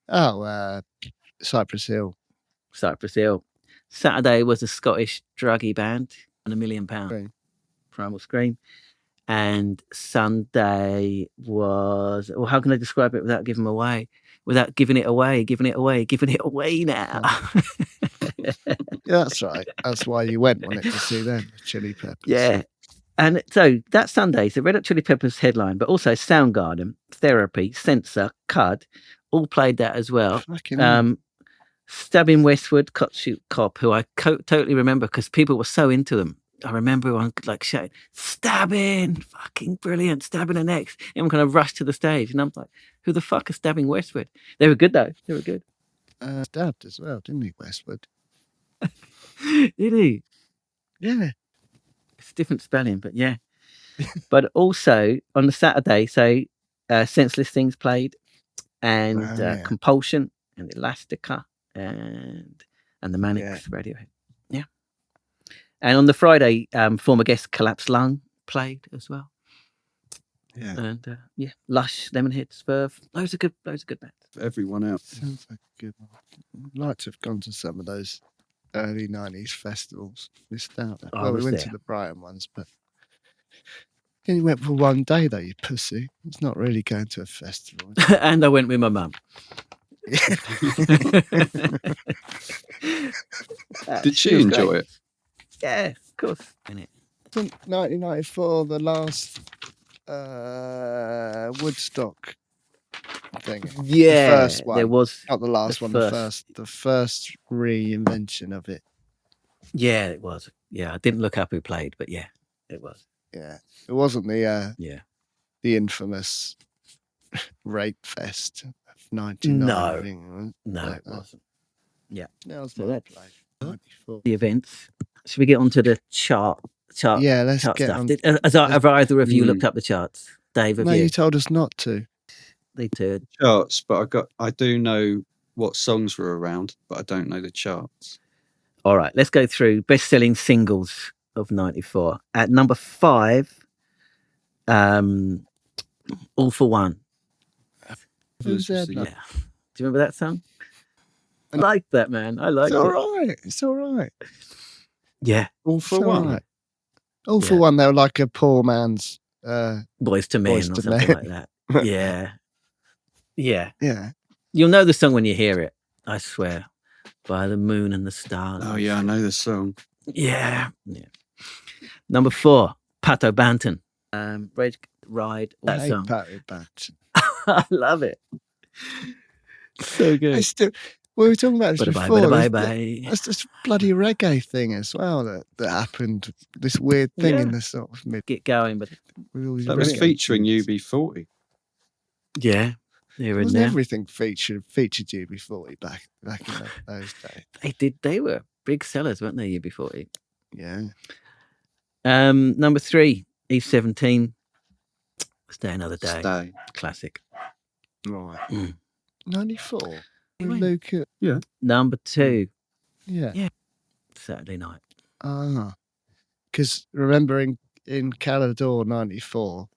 Oh, Cypress Hill. Saturday was a Scottish druggy band on £1 Million. Primal Scream. And Sunday was, well, how can I describe it without giving away? Without giving it away now. Yeah, that's right. That's why you went, wasn't it, to see them, Chili Peppers. Yeah. And so that Sunday, so Red Hot Chili Peppers headline, but also Soundgarden, Therapy, Censor, Cud, all played that as well. Stabbing Westward, Cop Shoot Cop, who I totally remember because people were so into them. I remember everyone like shouting, "Stabbing, fucking brilliant, Stabbing an X." Everyone kind of rushed to the stage, and I'm like, "Who the fuck is Stabbing Westward?" They were good though. They were good. Stabbed as well, didn't he, Westward? Did he? Yeah. It's different spelling, but yeah. But also on the Saturday, so Senseless Things played, and Compulsion, and Elastica, and the Manics, Radiohead. Yeah. And on the Friday, former guest Collapsed Lung played as well. And Lush, Lemonhead, Spurf, loads of good bands. Everyone else. Sounds like a good one. I'd like to have gone to some of those early 90s festivals. Missed out. I Well, we was went there. to the Brighton ones, but you went for one day, though, you pussy. It's not really going to a festival. is it? And I went with my mum. Did she enjoy it? Yeah, of course. I think 1994, the last Woodstock thing. Yeah, The first one. there was. Not the last the one, first. the first reinvention of it. Yeah, it was. Yeah, I didn't look up who played, but yeah, it was. Yeah. It wasn't the infamous Rape Fest of 99. No. I think, was it? No, Like it that. wasn't. Yeah. That was So my that's- play. 94. The events. Should we get onto the chart? Yeah, let's chart get stuff. on. Have either of you Mm. looked up the charts? Dave, have No, you? you told us not to. They did. Charts, but I do know what songs were around, but I don't know the charts. All right, let's go through best-selling singles of '94. At number 5, "All for One." Who's This was that? the- Yeah. Do you remember that song? I liked that, man. I liked It's all it. right. It's all right. Yeah, All It's for all one. right. All for Yeah. one, they were like a poor man's. Boys to Men Boys or to something Men. like that. Yeah, yeah. Yeah. You'll know the song when you hear it. I swear. By the moon and the stars. Oh yeah, I know the song. Yeah. Number 4, Pato Banton. Ride. That Hey, song. Barry Batch. I love it. So good. We were talking about this Bye bye, before. bye There's bye. That's this bloody reggae thing as well that happened. This weird thing in Yeah. the sort of mid. Get going, but With all these That was reggae featuring tunes. UB40. yeah, they're in Wasn't there. everything featured UB40 back in those days? They were big sellers, weren't they? UB40. Yeah. Number 3, E17. Stay Another Day. Stay. Classic. Right. Mm. 94. Anyway. Luke. Number 2, Yeah. Saturday Night. Because remember in Calador 94,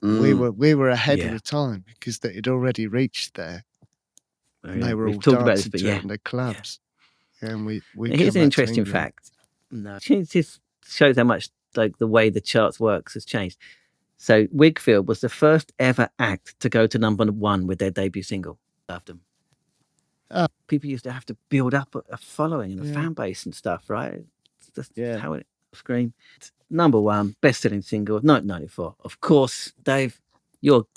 Mm. we were ahead of Yeah. the time because they had already reached there. And Yeah, they were we've all talked about this, dancing but to it yeah. in the clubs. And we Here's come an back to interesting England. fact. No, it just shows how much like the way the charts works has changed. So Wigfield was the first ever act to go to number 1 with their debut single. Loved them. Oh. People used to have to build up a following and a Yeah. fan base and stuff, right? That's Yeah. how it scream. Number 1 best-selling single of 1994. Of course, Dave, your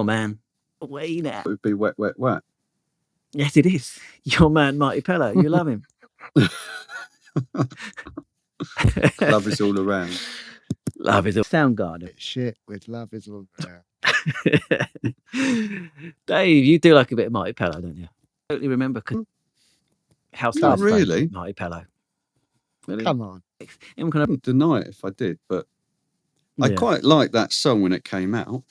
man. Way now. It would be Wet, Wet, Wet. Yes, it is. Your man, Marty Pello. You love him. Love is all around. Love is a Soundgarden. Shit with love is all around. Dave, you do like a bit of Marty Pello, don't you? Totally remember House Not Fast Phone, really. Marty Pello. Really? Come on. Him I kind of, wouldn't deny it if I did, but I yeah. quite liked that song when it came out.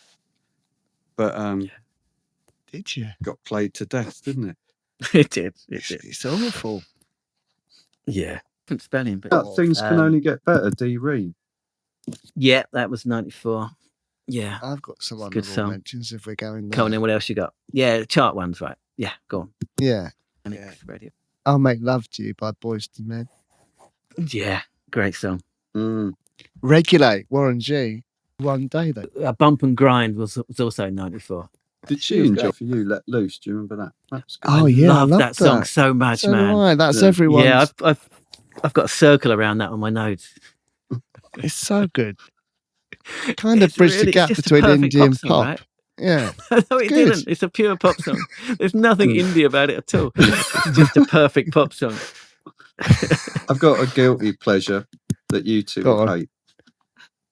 But Did you? got played to death, didn't it? It did. It did. It's awful. Yeah. Different spelling, but But things can Um, only get better. D. Reed. yeah, that was 94. Yeah. I've got some Good honourable song. mentions if we're going there. Come on, then what else you got? Yeah, chart ones, right? Yeah, go on. Yeah. And Yeah. it's radio. I'll Make Love to You by Boys to Men. Yeah, great song. Mm. Regulate, Warren G. One day though. Bump and Grind was also 94. Did she She was enjoy great. For You Let Loose? Do you remember that? That was good. Oh, I yeah, I love love that song that. so much, So do man. I. That's Yeah. everyone's. Yeah, I've got a circle around that on my notes. It's so good. Kind of It's bridged really- the it's gap just a between perfect indie and pop song, pop. right? Yeah. No, it Good. didn't. It's a pure pop song. There's nothing indie about it at all. It's just a perfect pop song. I've got a guilty pleasure that you two Go will on. hate,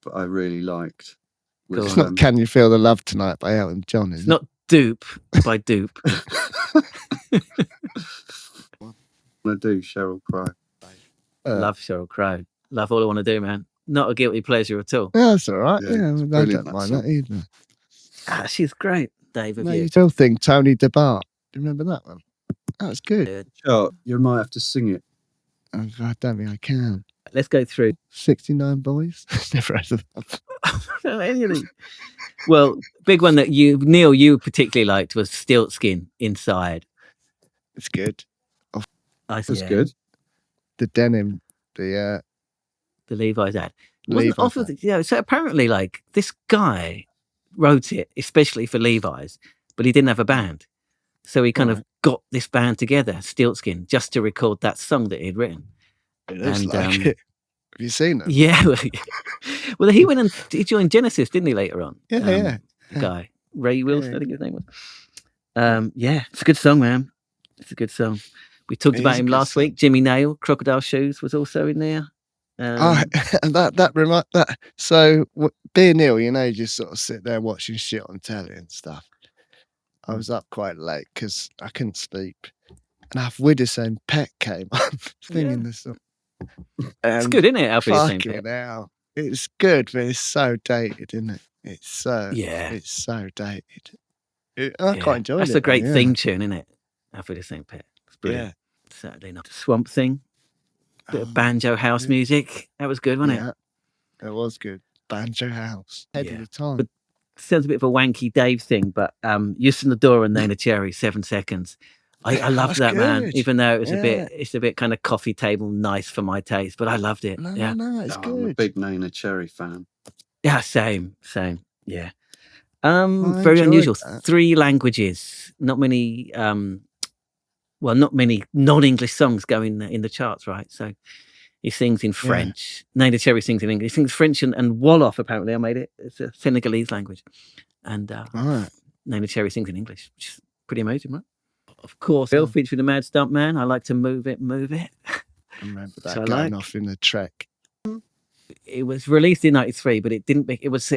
but I really liked. Go Was, It's not Can You Feel the Love Tonight by Elton John, is It's not Dupe by Dupe. I do Cheryl Crow. Love Sheryl Crow. Love All I Want to Do, man. Not a guilty pleasure at all. Yeah, that's all right. Yeah, Yeah, it's I brilliant, don't that mind song. that either. She's great, Dave. Have No, you? you still think Tony DeBart. Do you remember that one? That was good. Oh, you might have to sing it. Oh, I don't think I can. Let's go through. 69 Boys. Never heard of that. Any of these. Well, big one that Neil, you particularly liked was Stiltskin Inside. It's good. That's good. The denim, the Levi's ad. It wasn't Levi's off of the, so apparently, like, this guy wrote it especially for Levi's, but he didn't have a band. So he kind of got this band together, Stiltskin, just to record that song that he'd written. It looks like it. Have you seen it? Yeah. Well, he went and he joined Genesis, didn't he, later on? Yeah. The guy. Ray Wilson, I think his name was. Yeah, it's a good song, man. It's a good song. We talked about him last week. Jimmy Nail, Crocodile Shoes was also in there. And that. So being ill, you just sort of sit there watching shit on telly and stuff. I was up quite late because I couldn't sleep, and Alf Widdowson Pet came on singing the song. It's good, isn't it, Alf Widdowson Pet? Now it's good, but it's so dated, isn't it? It's so dated. I quite enjoyed it. That's a great theme tune, isn't it? Alf Widdowson Pet. It's brilliant. Saturday night. Swamp Thing. Bit of banjo house music. That was good, wasn't it? It was good. Banjo house. Head of the time. But sounds a bit of a wanky Dave thing, but Houston the Door and Nana Cherry, 7 Seconds. I loved that, man. Even though it was it's a bit kind of coffee table nice for my taste, but I loved it. No, it's good. I'm a big Nana Cherry fan. Yeah, same. Yeah. Very unusual. That. 3 languages. Not many not many non-English songs go in the charts, right? So he sings in French. Nana Cherry sings in English. He sings French and Wolof, apparently. I made it. It's a Senegalese language. And Nana Cherry sings in English, which is pretty amazing, right? Of course, Bill featuring the Mad Stump Man. I like to move it. I remember that going off in the Trek. It was released in '93, but it didn't. It was a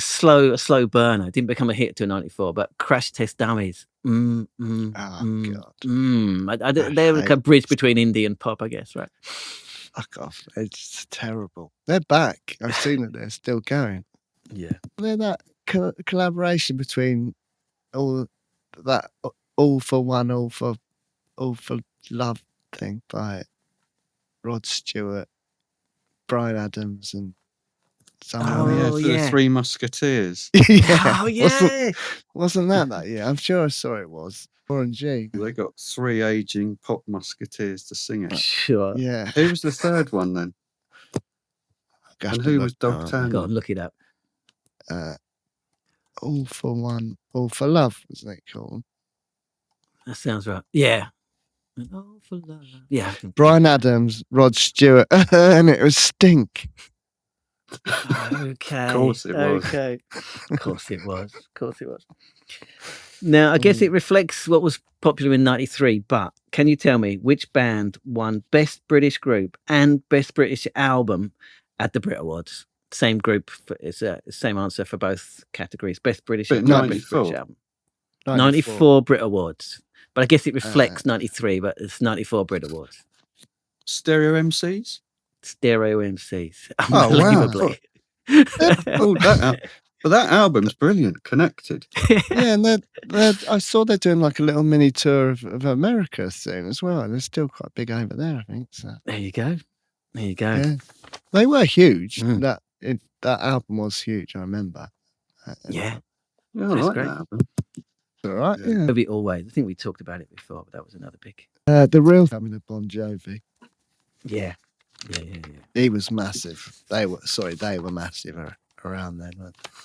slow burner. It didn't become a hit till '94. But Crash Test Dummies. God. They're like a bridge between indie and pop, I guess, right? Fuck off. It's terrible. They're back. I've seen it. They're still going. Yeah. They're that collaboration between all for one, all for love thing by Rod Stewart, Bryan Adams, and the Three Musketeers. Wasn't that year? I'm sure I saw it was. Grunge. They got 3 aging pop musketeers to sing it. Sure. Yeah. Who was the third one then? And who was D'Artagnan? God, look it up. All for one, all for love, wasn't it called? That sounds right. Yeah. All for love. Yeah. Bryan Adams, Rod Stewart, and it was Stink. Okay. Of course it was. Okay. Of course it was. Now, I guess it reflects what was popular in '93, but can you tell me which band won Best British Group and Best British Album at the Brit Awards? Same group, it's same answer for both categories. Best British and Best British Album. 94 Brit Awards. But I guess it reflects '93, but it's '94 Brit Awards. Stereo MCs? Stereo MCs. Unbelievably. But that album's brilliant. Connected. Yeah, and I saw they're doing like a little mini tour of America soon as well. They're still quite big over there, I think. So there you go. Yeah. They were huge. That album was huge. I remember. I like that album. All right. Jovi Always. I think we talked about it before, but that was another big. The real coming of Bon Jovi. Yeah. He was massive. They were massive around then.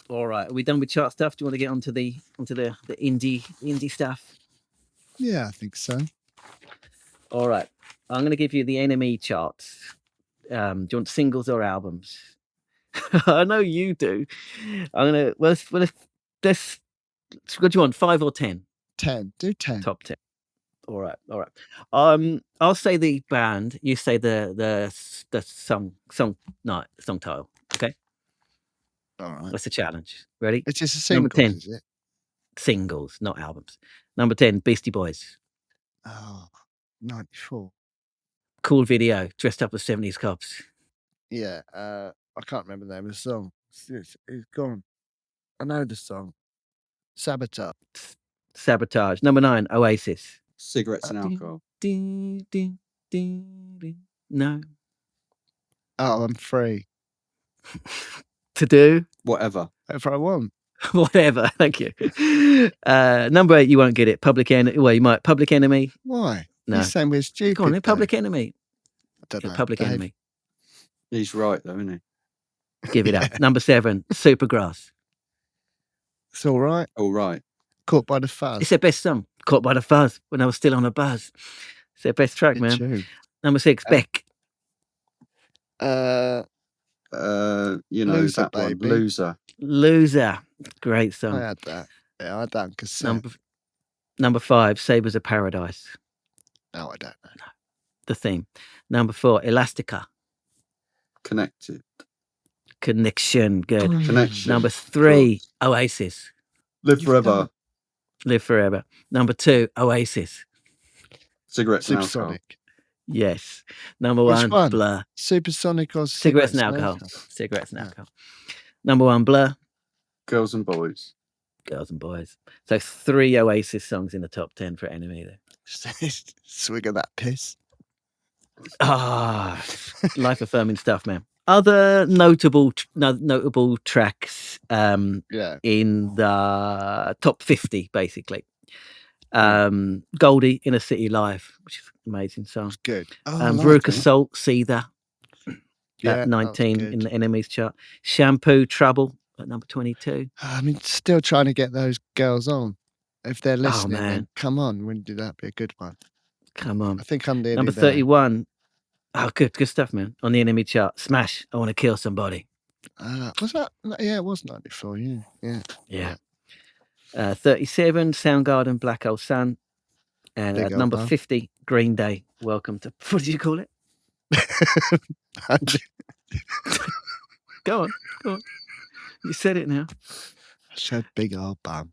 All right. Are we done with chart stuff? Do you want to get onto the indie stuff? Yeah, I think so. All right. I'm going to give you the NME charts. Do you want singles or albums? I know you do. I'm going to. Let's. What do you want? 5 or 10? 10. Do 10. Top 10. All right. I'll say the band. You say the song title. Okay. All right. That's a challenge. Ready? It's just a single. Number 10. Is it? Singles, not albums. Number 10, Beastie Boys. Oh, 94. Cool video, dressed up as 70s cops. Yeah. I can't remember the name of the song. It's gone. I know the song. Sabotage. Number 9, Oasis. Cigarettes and alcohol. No. Oh, I'm free. To do Whatever. Whatever I want. whatever. Thank you. Number 8, you won't get it. Public Enemy. Well, you might. Public Enemy. Why? No. You're saying we're stupid. Go on, then. though. Public Enemy. I don't know. Public Dave. Enemy. He's right, though, isn't he? Give it up. Number 7, Supergrass. It's all right. All right. Caught by the fuzz. It's their best song. Caught by the Fuzz when I was still on a buzz. It's their best track, Good man. tune. Number 6, Beck. You know Loser, that one. baby. Loser. Loser. Great I song. had that. Yeah, I had that on cassette. Number 5, Sabres of Paradise. No, I don't know. The theme. Number 4, Elastica. Connected. Connection. Good. Connection. Number 3, Oasis. Live forever. Live Forever. Number 2, Oasis. Cigarettes and alcohol. Supersonic. Yes. Number Which 1, one? Blur. Supersonic or Cigarettes and alcohol. Cigarettes and alcohol. Number 1, Blur. Girls and boys. Girls and Boys. So 3 Oasis songs in the top 10 for Enemy there. Swig of that piss. Ah, life affirming stuff, man. Other notable tracks Yeah. in the top 50, basically. Goldie, Inner City Live, which is an amazing song. It's good. Oh, I like Veruca it. Salt, Seether, Yeah, at that was 19 in good. the Enemies chart. Shampoo, Trouble at number 22. I mean, still trying to get those girls on. If they're listening, man. then come on. Wouldn't that be a good one? Come on. I think I'm nearly Number there. 31. Oh, good stuff, man. On the Enemy chart. Smash, I Want to Kill Somebody. Was that? Yeah, it was 94. Yeah. Yeah. 37, Soundgarden, Black Hole Sun. And Big at old number bar. 50, Green Day, Welcome to... What did you call it? Go on. You said it now. I said big old bum.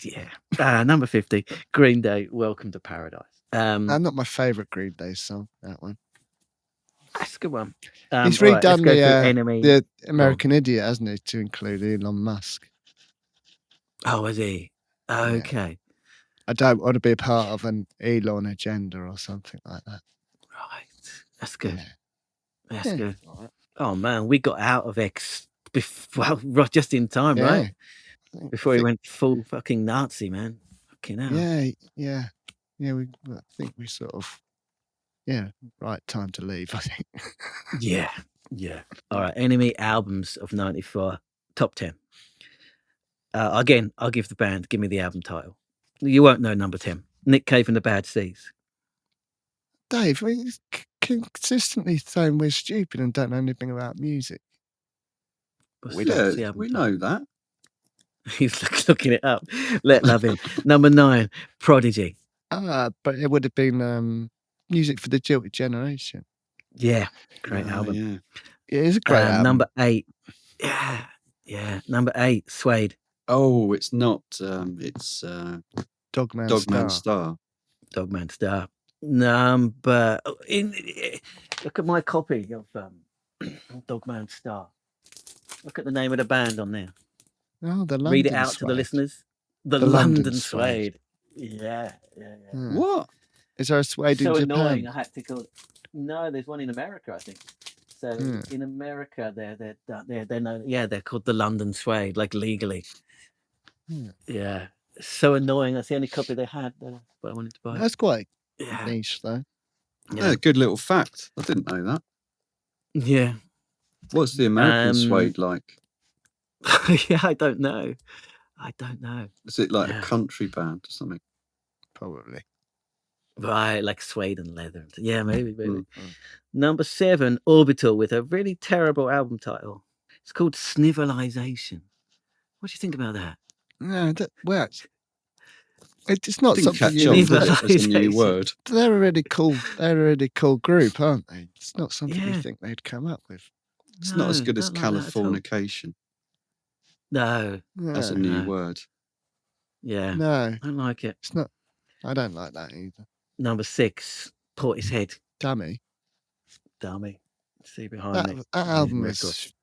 Yeah. Number 50, Green Day, Welcome to Paradise. Not my favourite Green Day song. That one. That's a good one. He's all right, let's redone go the through Enemy. the American Idiot, hasn't he, to include Elon Musk. Oh, is he? Okay. I don't want to be a part of an Elon agenda or something like that. Right. That's good. Yeah. That's Yeah. good. Oh, man, we got out of X right just in time, right? Before he went full fucking Nazi, man. Fucking hell. Yeah. I think we sort of, right time to leave, I think. Yeah. All right. Enemy albums of 94, top 10. Again, I'll give the band, give me the album title. You won't know number 10. Nick Cave and the Bad Seeds. Dave, he's consistently saying we're stupid and don't know anything about music. What's We the don't. album We title? know that. He's looking it up. Let Love In. Number 9, Prodigy. But it would have been Music for the Jilted Generation. Yeah. Great album. Yeah. Yeah, it's a great album. Number 8. Yeah. Number 8, Suede. Oh, it's not. It's Dogman Dogman Star. Star. Dogman Star. Number. Look at my copy of Dogman Star. Look at the name of the band on there. Oh, the London Read it out to the Suede. listeners. The London London Suede. Suede. Yeah. Hmm. What? Is there a Suede So in annoying. Japan? I had to call it. No, there's one in America, I think. So in America, they're known. Yeah, they're called the London Suede, like legally. Yeah. So annoying. That's the only copy they had. But I wanted to buy. That's quite Yeah. niche, though. Yeah, good little fact. I didn't know that. Yeah. What's the American Suede like? Yeah, I don't know. Is it like Yeah. a country band or something? Probably. Right, like suede and leather. Yeah, maybe. Mm. Number 7, Orbital, with a really terrible album title. It's called Snivelization. What do you think about that? No, it's not Didn't something catch you on need. to it as a new Civilization. word. They're a really cool. They're a really cool group, aren't they? It's not something you Yeah. think they'd come up with. It's not as No, good as don't like that at all. Californication. No. That's a No, new No. word. Yeah. no, I don't like it. it's not. I don't like that either. Number 6, Portishead. Dummy. Dummy. See behind me. That album record.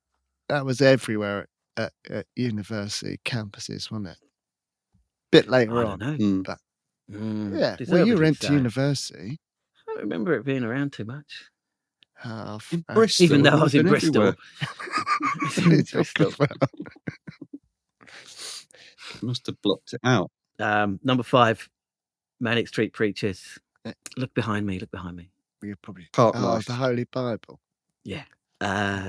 was everywhere at university campuses, wasn't it? Bit later I on. don't know. Mm. Yeah. Well, you Deservedly went to so. university. I don't remember it being around too much. half. In Bristol, Even though it I would was have in been Bristol. everywhere. It's in It's all Bristol. come out. Must have blocked it out. Number 5, Manic Street Preachers. Yeah. Look behind me. Look behind me. You're probably Park Life. the Holy Bible. Yeah.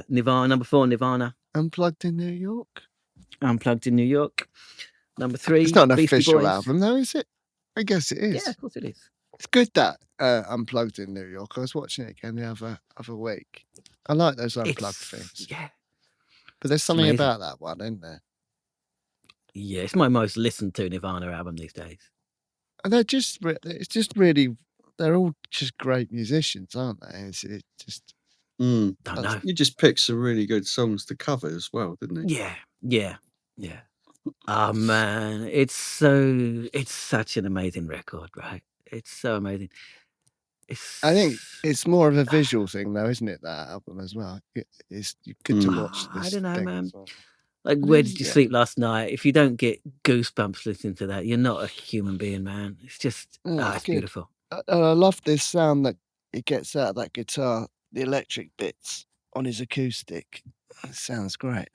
Nirvana. Number 4, Nirvana. Unplugged in New York. Unplugged in New York. Number 3, It's not an Beastie official Boys. album, though, is it? I guess it is. Yeah, of course it is. It's good that Unplugged in New York. I was watching it again the other week. I like those unplugged things. Yeah. But there's something amazing. about that one, isn't there? Yeah, it's my most listened to Nirvana album these days. And they're just, it's just really, they're all just great musicians, aren't they? It's just, Don't know. You just picked some really good songs to cover as well, didn't you? Yeah. Oh man, it's such an amazing record, right? It's so amazing. I think it's more of a visual thing, though, isn't it? That album as well. It's good to watch this. I don't know, thing man. as well. Like, where did you Yeah. sleep last night? If you don't get goosebumps listening to that, you're not a human being, man. It's just, it's it's good. beautiful. I love this sound that it gets out of that guitar, the electric bits on his acoustic. It sounds great.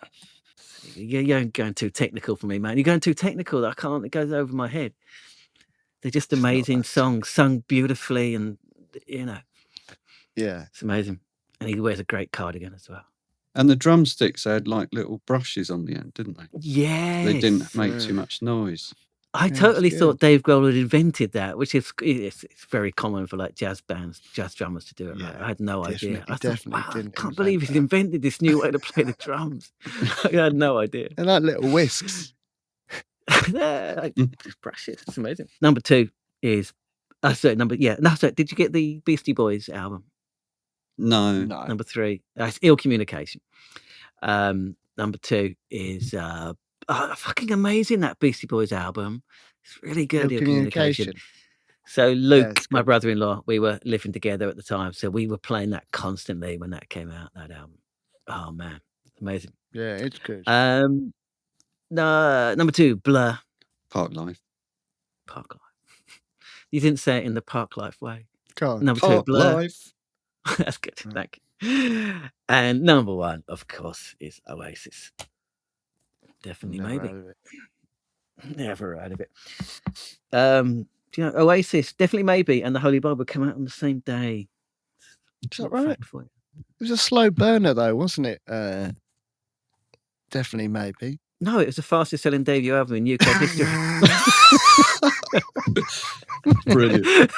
You're going too technical for me, man. You're going too technical. I can't. It goes over my head. They're just It's not amazing that songs, sung beautifully, and Yeah. it's amazing. And he wears a great cardigan as well. And the drumsticks had like little brushes on the end, didn't they? Yeah, They didn't make too much noise. I Yeah, it's totally good. thought Dave Grohl had invented that, which is it's very common for like jazz bands, jazz drummers to do it. Right? Yeah, I had no idea. I thought, definitely wow, I didn't can't believe he's invent invented this new way to play the drums. I had no idea. They're like little whisks. They're like brushes. It's amazing. Number 2 is sorry. Did you get the Beastie Boys album? No. Number 3, it's Ill Communication. Number 2 is fucking amazing, that Beastie Boys album. It's really good. Ill Communication. So Luke, it's my good. brother-in-law, we were living together at the time, so we were playing that constantly when that came out. That album. Oh man, amazing. Yeah, it's good. Number 2, Blur. Park Life. Park Life. You didn't say it in the Park Life way. Go on. Number 2, Park Blur. Life. That's good. Thank you. And number 1, of course, is Oasis. Definitely, Never maybe. heard of it. Never heard of it. Do you know Oasis? Definitely, maybe, and the Holy Bible come out on the same day. Is that Little right? fact for you. It was a slow burner, though, wasn't it? Definitely, maybe. No, it was the fastest selling debut album in UK history. Brilliant. It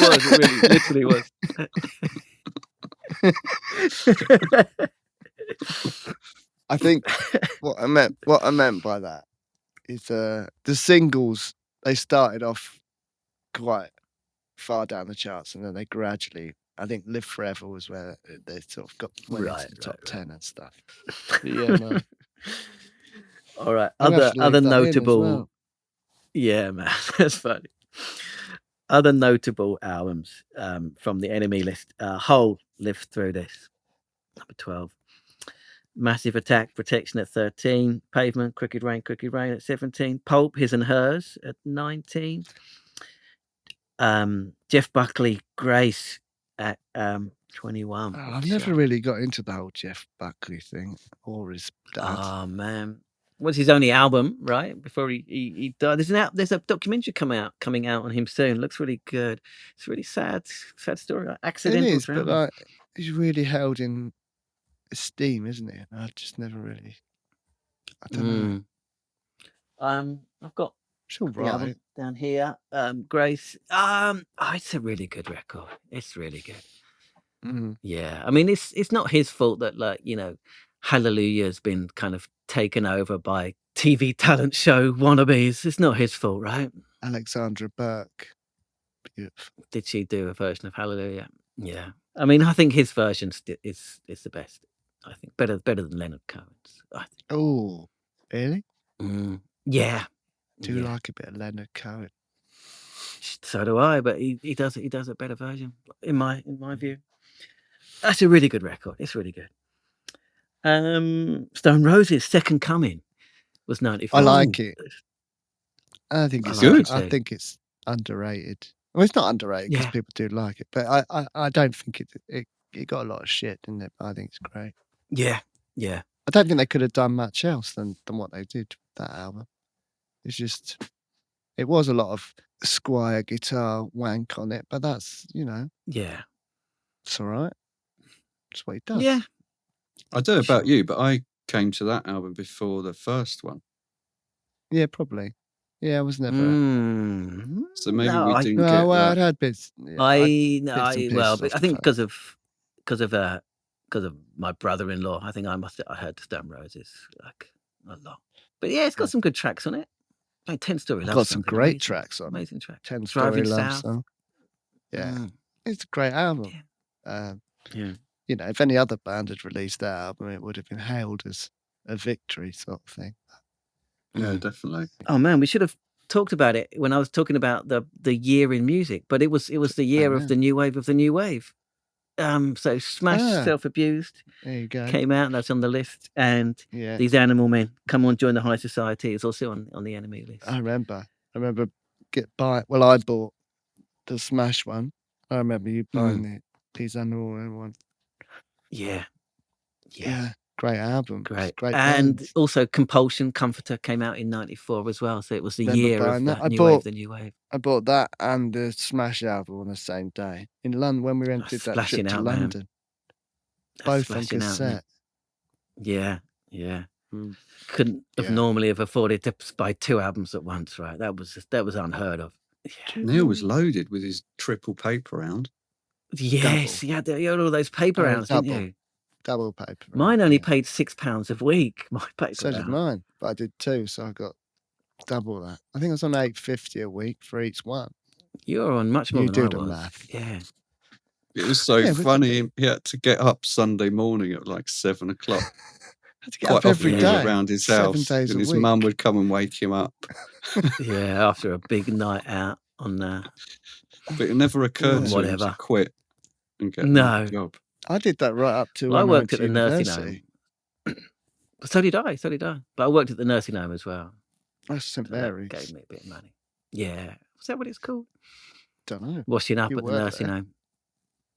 was. It really, literally was. I think what I meant by that is the singles, they started off quite far down the charts, and then they gradually, I think Live Forever was where they sort of went into the top 10 and stuff. But yeah, no. All right. I'm gonna have to leave Other that in as notable. well. Yeah, man, that's funny. Other notable albums from the Enemy list: Hole, Live Through This, number 12. Massive Attack, Protection at 13. Pavement, Crooked Rain at 17. Pulp, His and Hers at 19. Jeff Buckley, Grace at 21. I've never really got into the whole Jeff Buckley thing or his dad. Oh man, was his only album, right? Before he died. There's a documentary coming out on him soon. Looks really good. It's a really sad story. Like, It accidental is, but drowning. like he's really held in esteem, isn't he? And I just never really. I don't know. I've got It's all the album right. down here. Grace. It's a really good record. It's really good. Mm. Yeah, I mean, it's not his fault that, like, Hallelujah's been kind of taken over by TV talent show wannabes. It's not his fault, right? Alexandra Burke. Beautiful. Did she do a version of Hallelujah? Yeah. I mean, I think his version is the best. I think better than Leonard Cohen's. I think. Oh, really? Yeah. Do Yeah. like a bit of Leonard Cohen. So do I, but he does a better version in my view. That's a really good record. It's really good. Stone Roses' Second Coming was 94. I like it. I think I it's like good. it I too. think it's underrated. Well, it's not underrated because Yeah. people do like it, but I don't think it got a lot of shit, didn't it? But I think it's great. Yeah. Yeah. I don't think they could have done much else than what they did with that album. It's just, it was a lot of Squire guitar wank on it, but that's, Yeah. it's all right. That's what he does. Yeah. I don't know about Sure. you, but I came to that album before the first one. Yeah, probably. Yeah, I was never. So maybe No, we I, didn't No, get well, that. I'd had bits. Yeah, I, I'd no, bits and I well, pieces but off I the think first. because of my brother-in-law, I think I heard Stone Roses like a lot. But yeah, it's got some good tracks on it. Like 10 Story I've Love got Song's some an great amazing, tracks on it. amazing track. 10 Driving Story Love South. Song. Yeah, Mm, it's a great album. yeah. If any other band had released that album, it would have been hailed as a victory sort of thing. Yeah, definitely. Oh man, we should have talked about it when I was talking about the year in music, but it was the year of the new wave of the new wave. So Smash, Self Abused There you go. came out. That's on the list, and Yeah, These Animal Men, Come On Join the High Society is also on the enemy list. I remember I bought the Smash one. I remember you buying These Animal Men one. Yeah. Great album. Great. Great And bands. also Compulsion Comforter came out in 94 as well. So it was the Remember year of buying that? the new wave. I bought that and the Smash album on the same day in London when we went did that Splashing trip to out, man. London. Both on Splashing out, cassette. Yeah. Mm. Couldn't have Yeah. normally have afforded to buy 2 albums at once, right? That was unheard of. Yeah. Neil was loaded with his triple paper round. Yes, you had all those paper rounds, didn't you? Double paper. Mine only paid £6 a week. My paper So did round. mine, but I did 2, so I got double that. I think I was on $8.50 a week for each one. You're on much more You than I do the was. math. Yeah. It was so Yeah, we funny. He had to get up Sunday morning at like 7 o'clock. Had to get Quite up every often day. around his 7 house, days and a his week. mum would come and wake him up. Yeah, after a big night out on But it never occurred to him to whatever. quit and get No. another job. I did that right up to Well, I when worked went at to the nursing university. home. So did I. But I worked at the nursing home as well. That's St So that Mary's. gave me a bit of money. Yeah. Was that what it's called? Don't know. Washing up You at the worked nursing there. home.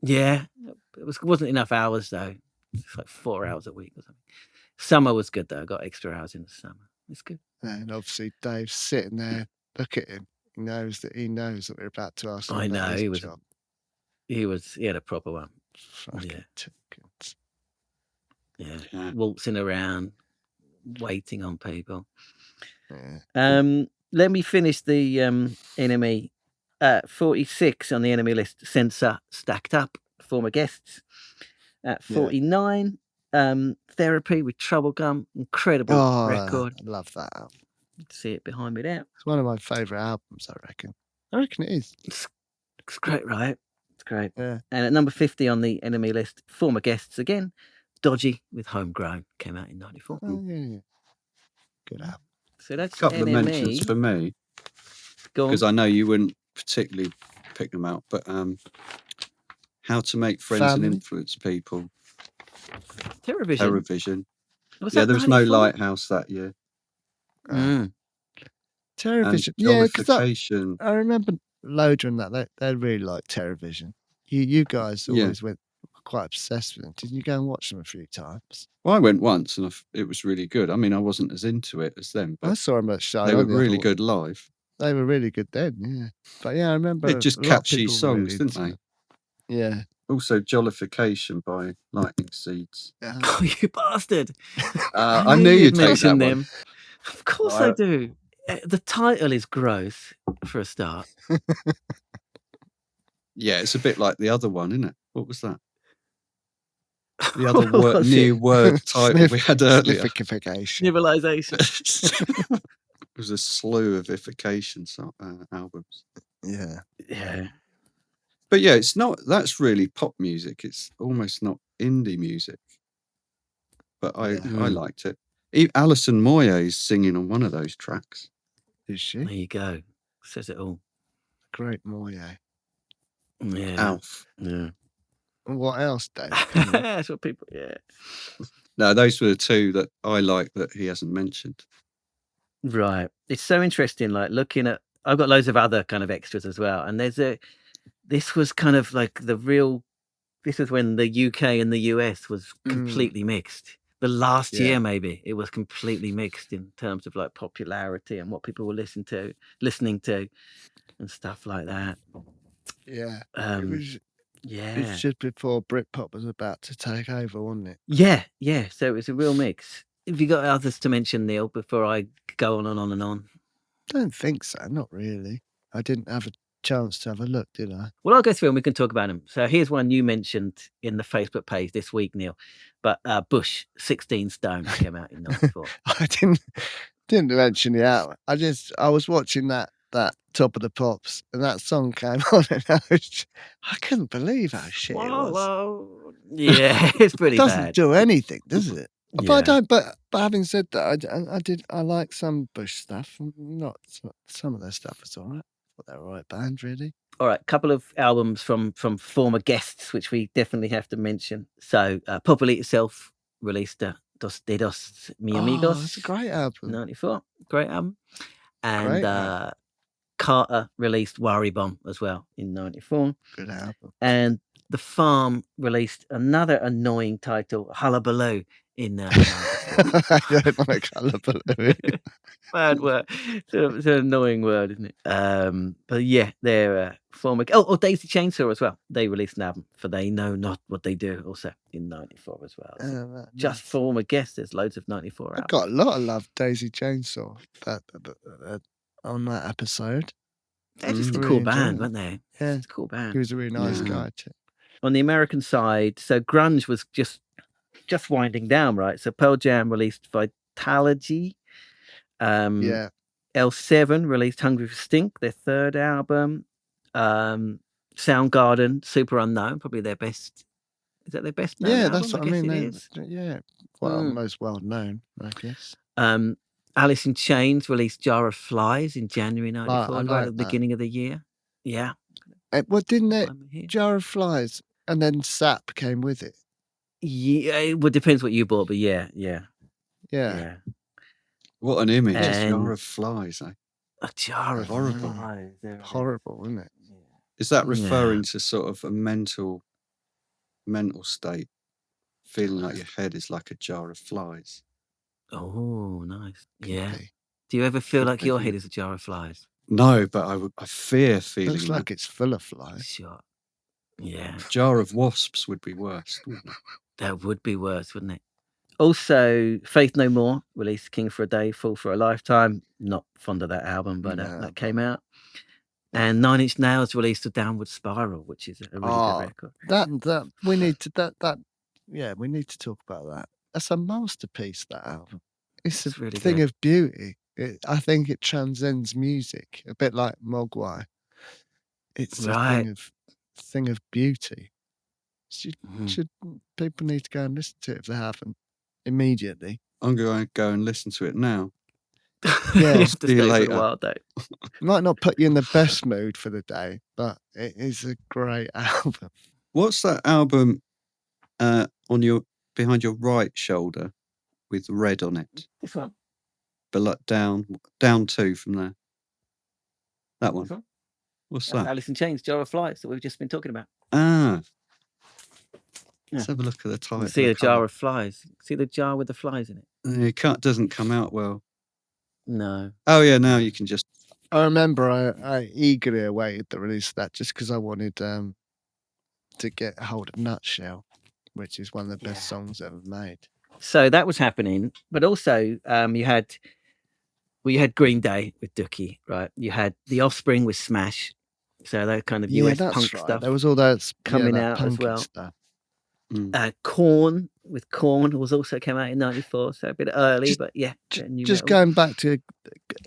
Yeah. It wasn't enough hours though. It's like 4 hours a week or something. Summer was good though. I got extra hours in the summer. It's good. And obviously Dave's sitting there. Look at him. He knows that we're about to ask him I about know, his he was- job. He had a proper one. Fucking Yeah. tickets. Yeah. Yeah. Waltzing around, waiting on people. Yeah. Let me finish the enemy. 46 on the enemy list. Censor stacked up. Former guests. At Yeah. 49, Therapy with Trouble Gum. Incredible Oh, record. I love that album. See it behind me there. It's one of my favourite albums, I reckon. It is. It's great, right? It's great. Yeah. And at number 50 on the enemy list, former guests again. Dodgy with Homegrown. Came out in 94. Oh, yeah. Good album. So that's A couple of NME. mentions for me, Go on. because I know you wouldn't particularly pick them out, but How to Make Friends Family? and Influence People, Terrorvision. Terrorvision. Was Yeah, that there was no 94? Lighthouse that year. Mm. Terrorvision. And Yeah, because Jollification. I remember Loader and that. They really liked Terrorvision. You guys Yeah. always went quite obsessed with them. Didn't you go and watch them a few times? Well, I went once and it was really good. I mean, I wasn't as into it as them, I but saw them at show. they were really good live. They were really good then, yeah. But yeah, I remember They're just a lot of catchy people songs, really didn't into they? them. Yeah. Also, Jollification by Lightning Seeds. Yeah. Oh, you bastard. I knew you'd take that mention one. them. Of course Well, I do. The title is gross for a start. Yeah, it's a bit like the other one, isn't it? What was that? The other What was new it? word title we had earlier. Sniffification. Civilization. It was a slew of ification albums. Yeah. Yeah. But yeah, that's really pop music. It's almost not indie music. But I liked it. Alison Moyet is singing on one of those tracks. Is she? There you go. Says it all. Great Moye. Yeah. Alf. Yeah. What else, Dave? That's what people, yeah. No, those were the two that I like that he hasn't mentioned. Right. It's so interesting, like looking at I've got loads of other kind of extras as well. And this was kind of like this was when the UK and the US was completely mixed. The last year, maybe, it was completely mixed in terms of like popularity and what people were listening to and stuff like that. Yeah. Yeah. It's just before Britpop was about to take over, wasn't it? Yeah. So it was a real mix. Have you got others to mention, Neil, before I go on and on and on? Don't think so. Not really. I didn't have a chance to have a look, did I? Well, I'll go through and we can talk about them. So here's one you mentioned in the Facebook page this week, Neil. But Bush, 16 Stone came out in 94. I didn't mention the album. I was watching that Top of the Pops, and that song came on, and I couldn't believe how shit it was. Well, yeah, it's pretty It doesn't bad. do anything, does it? Yeah. But I don't. But having said that, I like some Bush stuff. Not some of their stuff is all right. But they're all right band, really. All right, couple of albums from former guests, which we definitely have to mention. So, Populate Yourself released Dos Dedos Mi Amigos. Oh, it's a great album. 94, great album. And Great album. Carter released Worry Bomb as well in 94. Good album. And The Farm released another annoying title, Hullabaloo, in 94. I don't like Hullabaloo. Bad word. It's an annoying word, isn't it? But yeah, they're former. Oh, Daisy Chainsaw as well. They released an album for They Know Not What They Do, also in 94 as well. So just former guests. There's loads of 94 albums. I got a lot of love, Daisy Chainsaw, on that episode. They're just a really cool enjoyed band, it. weren't they? Yeah, It's a cool band. he was a really nice guy too. On the American side, so grunge was just winding down, right? So Pearl Jam released Vitalogy. L7 released Hungry for Stink, their third album. Soundgarden, Super Unknown, probably their best. Is that their best? Yeah, album? that's what I mean. It is. Yeah, well, most well known, I guess. Alice in Chains released Jar of Flies in January 94, right at the beginning of the year. Yeah. Well, didn't it? Jar of Flies, and then Sap came with it. Yeah, it depends what you bought, but yeah. What an image! A jar of flies, eh? A jar of flies. Horrible, isn't it? Yeah. Is that referring to sort of a mental state, feeling like your head is like a jar of flies? Oh, nice. Yeah. Do you ever feel like your head is a jar of flies? No, but I fear feeling Looks like it's full of flies. Sure. Yeah. A jar of wasps would be worse, wouldn't it? That would be worse, wouldn't it? Also, Faith No More released King for a Day, Fool for a Lifetime. Not fond of that album, but that came out. And 9 Inch Nails released A Downward Spiral, which is a really good record. We need to talk about that. That's a masterpiece, that album. It's a really thing good. of beauty. I think it transcends music, a bit like Mogwai. It's a thing of beauty. Should people need to go and listen to it if they haven't immediately? I'm going to go and listen to it now. Yeah, see you later. Wild day. Might not put you in the best mood for the day, but it is a great album. What's that album behind your right shoulder with red on it? This one. But down 2 from there. That one. What's that? Alice in Chains, Jar of Flies that we've just been talking about. Let's have a look at the title. See a jar of flies. See the jar with the flies in it. It doesn't come out well. No. Oh yeah, now you can just. I remember I eagerly awaited the release of that just because I wanted to get a hold of Nutshell, which is one of the best songs ever made. So that was happening, but also you had Green Day with Dookie, right? You had The Offspring with Smash, so that kind of US punk stuff. There was all that coming out as well. Stuff. Korn was also came out in 94, so a bit early, but yeah. Just going back to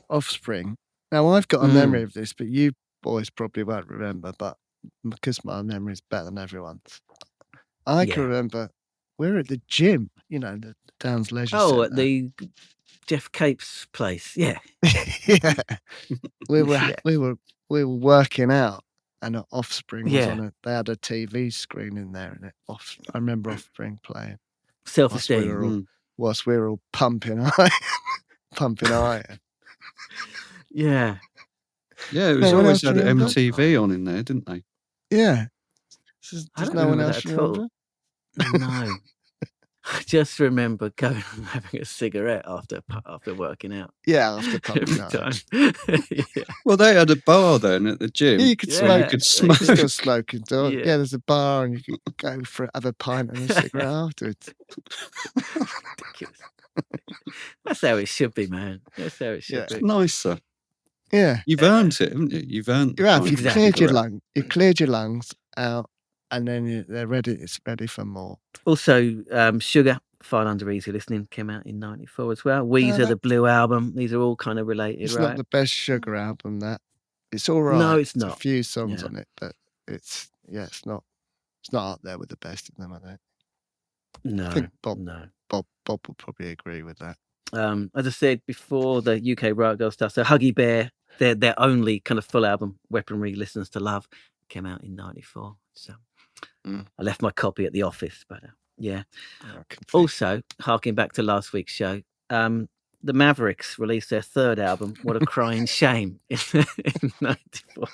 Offspring. Now I've got a memory of this, but you boys probably won't remember. But because my memory is better than everyone's, I can remember we're at the gym. The Downs Leisure Centre. At the Jeff Cape's place. Yeah. Yeah. We were working out. And Offspring was on they had a TV screen in there, and I remember Offspring playing. Self-esteem. Whilst we were all pumping iron. Yeah. Yeah, it was No one always else had remember? MTV on in there, didn't they? Yeah. I Does don't no one remember else that at all. remember? No. I just remember going and having a cigarette after working out. Yeah, after pumping Every iron. time. Yeah. Well, they had a bar then at the gym. Yeah, you could Yeah. smoke. You could You smoke. You could still smoke indoors. Yeah. Yeah, there's a bar and you could go for have a pint and a cigarette afterwards. Ridiculous. That's how it should be, man. That's how it should Yeah. be. Nicer. Yeah. You've earned it, haven't you? You've earned. You have. You've Exactly cleared your correct. lungs out, and then they're ready. It's ready for more. Also, Sugar, File Under Easy Listening came out in '94 as well. Weezer, that- the Blue Album. These are all kind of related, It's right? not the best Sugar album. That it's all right. No, it's There's not. a few songs Yeah. on it, but it's not. It's not up there with the best of them. I don't. No, I think Bob will probably agree with that. as I said before, the UK Riot Girl stuff. So Huggy Bear, their only kind of full album, Weaponry Listens to Love, came out in '94. So I left my copy at the office, but yeah. Also, harking back to last week's show, the Mavericks released their third album, What a Crying Shame, in '94.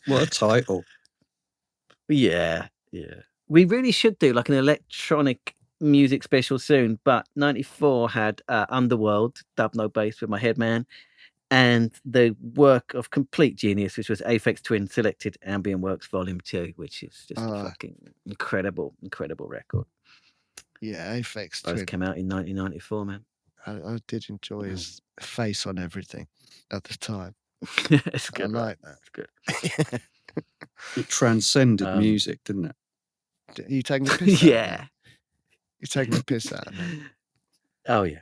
What a title. Yeah. We really should do like an electronic music special soon, but '94 had Underworld, Dub No Bass with My Headman, and the work of complete genius, which was Aphex Twin Selected Ambient Works Volume 2, which is just a fucking incredible record. Yeah, Aphex Both Twin. came out in 1994, man. I did enjoy his face on everything at the time. It's good. I like that. It's good. It transcended music, didn't it? Are you taking the piss out of me? Yeah. You're taking the piss out of me. Oh yeah.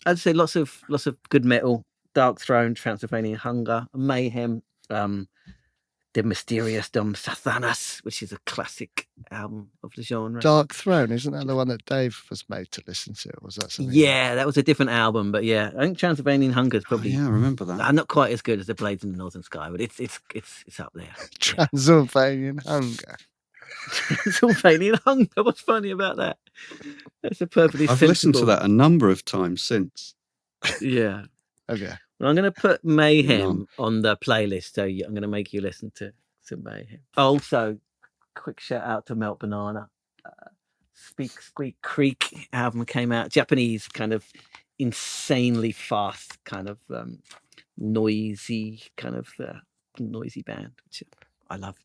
I'd say lots of good metal. Dark Throne, Transylvanian Hunger, Mayhem, The Mysterious Dom Sathanas, which is a classic album of the genre. Dark Throne, isn't that the one that Dave was made to listen to? Or was that something? Yeah, that was a different album, but yeah, I think Transylvanian Hunger is probably Yeah, I remember that. not quite as good as The Blades in the Northern Sky, but it's up there. Transylvanian Hunger. Transylvanian Hunger. What's funny about that? That's a perfectly I've listened to sensible- that a number of times since. Yeah. Okay. Well, I'm going to put Mayhem on the playlist, so I'm going to make you listen to some Mayhem. Also, quick shout out to Melt Banana. Speak Squeak Creek album came out. Japanese kind of insanely fast, kind of noisy band, which I love.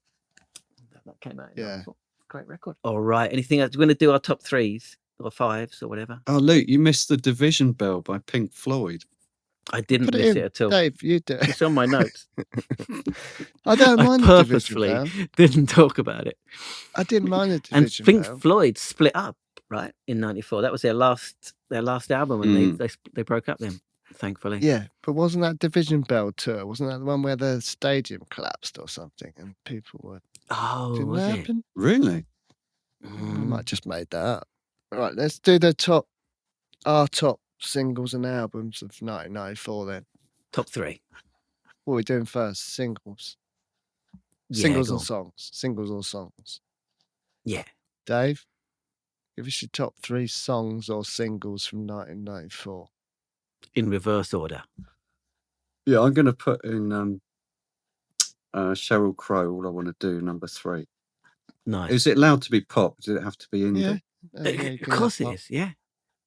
That came out. Yeah. Great record. All right. Anything else? We're going to do our top threes or fives or whatever. Oh, Luke, you missed the Division Bell by Pink Floyd. I didn't Put it miss in, it at all. Dave, you do. It's on my notes. I don't I mind the Division purposefully Bell. didn't talk about it. I didn't mind the And Division Pink Bell. Floyd split up, right, in '94. That was their last album, and they broke up then, thankfully. Yeah, but wasn't that Division Bell tour? Wasn't that the one where the stadium collapsed or something and people were... Oh, Didn't was that it? happen? Really? I might have just made that up. All right, let's do our top singles and albums of 1994 then. Top three. What are we doing first? Singles. Yeah, Singles go and on. songs. Singles or songs. Yeah. Dave, give us your top three songs or singles from 1994. In reverse order. Yeah, I'm going to put in Sheryl Crow, All I Want to Do, number 3. Nice. Is it allowed to be pop? Does it have to be indie? Yeah. Of you can course have it pop. is. Yeah.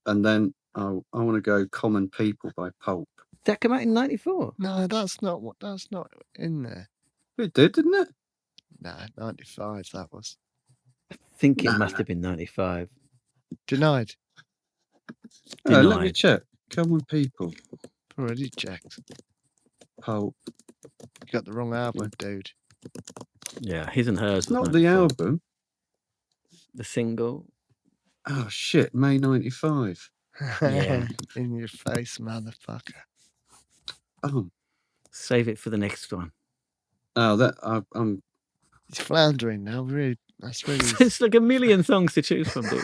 And then I want to go Common People by Pulp. That came out in '94. No, that's not in there. It did, didn't it? No, 95 that was. I think it must have been '95. Denied. Let me Denied. check. Common People, Already checked. Pulp. You got the wrong album, dude. Yeah, his and hers. It's was not the 94. album. The single. Oh, shit. May 95. Yeah. In your face, motherfucker. Oh, Save it for the next one. I'm He's floundering now. Really, that's really. It's like a million songs to choose from, dude.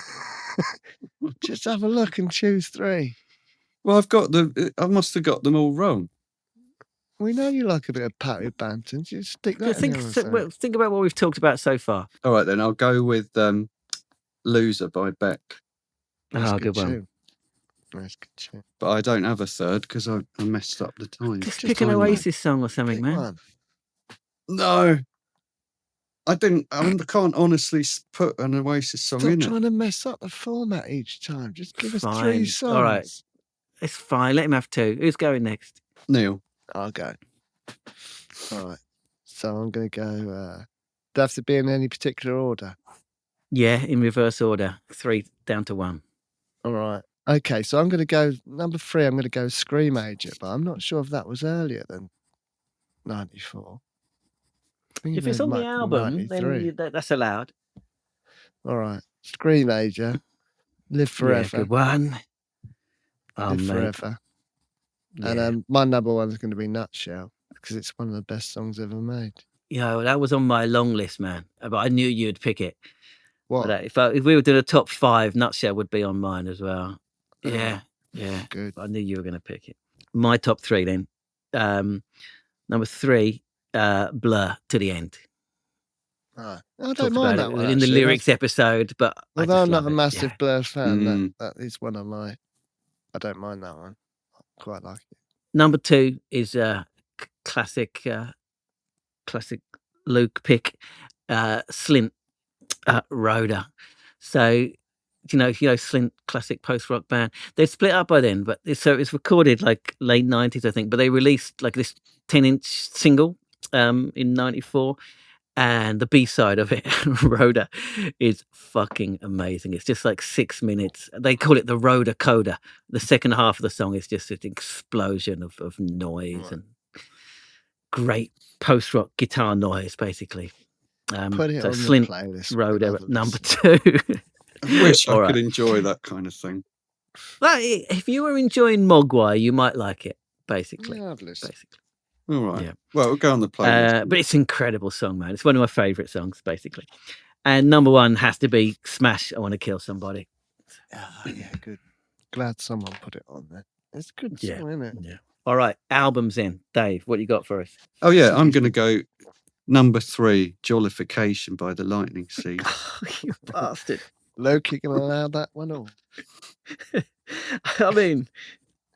Just have a look and choose 3. Well, I must have got them all wrong. We know you like a bit of Patty Banton. Just stick that in Think, there or so, something. well, think about what we've talked about so far. All right, then I'll go with Loser by Beck. That's a good one. tune. That's good shit. But I don't have a third because I messed up the time. Just pick an Oasis song or something, Pick man. one. No. I didn't. I can't honestly put an Oasis song Stop in trying it. to mess up the format each time. Just give us 3 Fine. songs. All right. It's fine. Let him have 2. Who's going next? Neil. I'll go. All right. So I'm going to go. Do I have to be in any particular order? Yeah, in reverse order. 3 down to 1. All right. Okay, so I'm going to go number 3. I'm going to go Scream Agent, but I'm not sure if that was earlier than 94. I think If it it's on might the be album, 93. then that's allowed. All right. Scream Agent. Live Forever. Yeah, good one. Oh, Live mate. Forever. Yeah. And my number 1 is going to be Nutshell because it's one of the best songs ever made. Yeah, well, that was on my long list, man. But I knew you'd pick it. What? But if we were doing a top 5, Nutshell would be on mine as well. Yeah. Good. I knew you were going to pick it. My top 3 then. Number 3, Blur, To the End. Right. I don't Talked mind about that it one. in the actually. lyrics episode, but Although I I'm just not love a it. massive Yeah. Blair fan, that is one of my. I don't mind that one. I quite like it. Number 2 is classic Luke pick, Slint, Rhoda. So you know Slint, classic post rock band. They'd split up by then, but it was recorded like late 90s, I think. But they released like this 10-inch single in 94. And the B-side of it, Rhoda, is fucking amazing. It's just like 6 minutes. They call it the Rhoda Coda. The second half of the song is just an explosion of noise and great post-rock guitar noise, basically. Put it so on Slint, the playlist. Rhoda at number 2. I wish All I right. could enjoy that kind of thing. Well, if you were enjoying Mogwai, you might like it, basically. Marvelous. Basically. All right. Yeah. Well, we'll go on the playlist. But it's an incredible song, man. It's one of my favourite songs, basically. And number 1 has to be Smash, I Want to Kill Somebody. Yeah, good. Glad someone put it on there. It's a good song, isn't it? Yeah. All right, albums in. Dave, what you got for us? Oh, yeah, I'm going to go number 3, Jollification by the Lightning Seed. You bastard. Loki can allow that one on. I mean,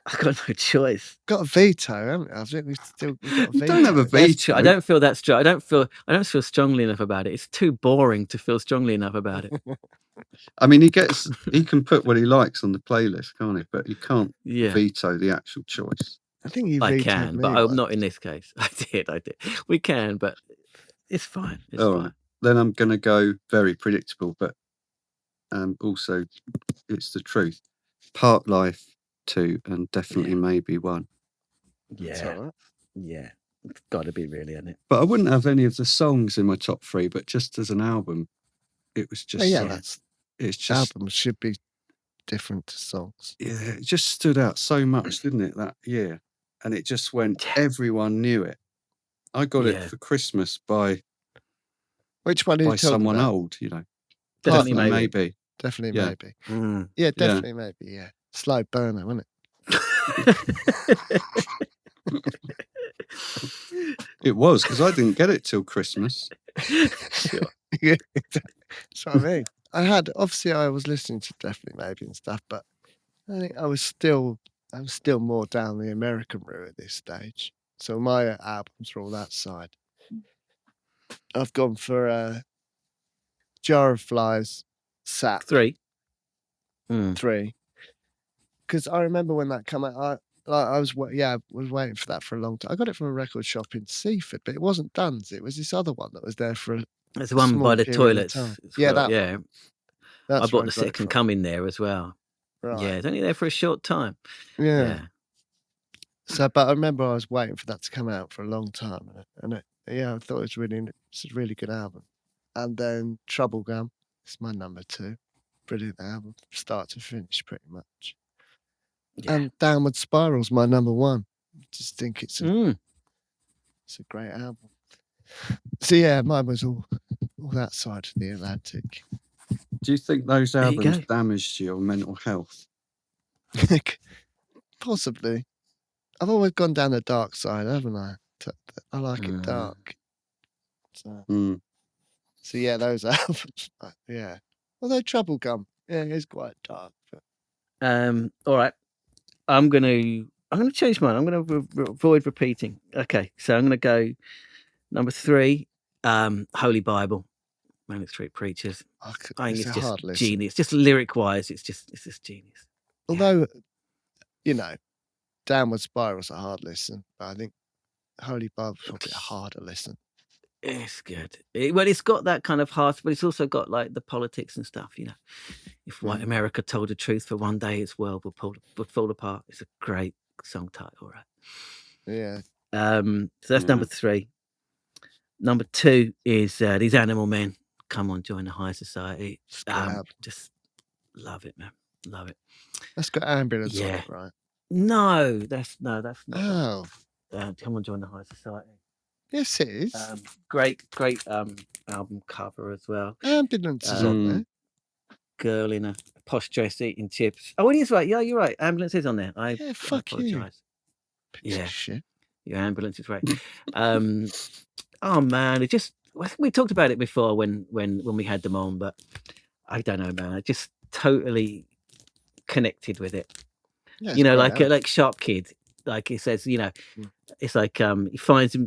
I've got no choice. Got a veto, haven't we? I think we've got a veto. You don't have a veto. I don't feel that strong. I don't feel strongly enough about it. It's too boring to feel strongly enough about it. I mean, he can put what he likes on the playlist, can't he? But you can't veto the actual choice. I think you I vetoed can, me but once. not in this case. I did. We can, but it's fine. It's All fine. right. Then I'm going to go very predictable, but also it's the truth. Part Life 2 and Definitely Maybe 1. Yeah. Yeah. It's got to be really, isn't it? But I wouldn't have any of the songs in my top 3, but just as an album, it was just... it's just... Albums should be different to songs. Yeah, it just stood out so much, didn't it, that year? And it just went, everyone knew it. I got it for Christmas by... Which one are you by talking someone about? old, you know. Definitely Maybe. Definitely Maybe. Mm. Yeah, Definitely Maybe, yeah. Slow burner, wasn't it? It was, because I didn't get it till Christmas. Sure. Yeah, that's what I mean. Obviously I was listening to Definitely Maybe and stuff, but I think I was still more down the American route at this stage. So my albums were all that side. I've gone for Jar of Flies, Sap 3. 3. Because I remember when that came out, I was waiting for that for a long time. I got it from a record shop in Seaford, but it wasn't Dunn's. It was this other one that was there for a There's one small by the period of toilets. time. Yeah, That's I bought the got it Second from. Coming there as well. Right. Yeah, it's only there for a short time. Yeah. So, but I remember I was waiting for that to come out for a long time, and I thought it's a really good album. And then Trouble Gum, it's my number 2, brilliant album, start to finish, pretty much. Yeah. And Downward Spiral's my number 1. I just think it's a great album. So yeah, mine was all that side of the Atlantic. Do you think those albums damaged your mental health? Possibly. I've always gone down the dark side, haven't I? I like it dark. So yeah, those albums. Yeah. Although Trouble Gum, it is quite dark. But... All right. I'm gonna change mine. I'm gonna avoid repeating. Okay, so I'm gonna go number 3, Holy Bible, Manic Street Preachers. I think it's a just hard listen. genius. Just lyric wise, it's just genius. Although, you know, Downward Spiral's a hard listen, but I think Holy Bible's probably a harder listen. It's good. It's got that kind of heart, but it's also got like the politics and stuff. You know, if white America told the truth for one day, its world would fall apart. It's a great song title, right? Yeah. So that's number 3. Number 2 is These Animal Men. Come on, join the high society. Just love it, man. Love it. That's got ambulance on it, right? No, that's not. Oh. Come on, join the high society. Yes, it is. Great album cover as well. Ambulance is on there. Girl in a posh dress eating chips. Oh, it is right. Yeah, you're right. Ambulance is on there. I apologize. Piece of shit. Your ambulance is right. Oh man, it just, we talked about it before when we had them on, but I don't know, man. I just totally connected with it. Yeah, you know, like Sharp Kid, like it says, you know, it's like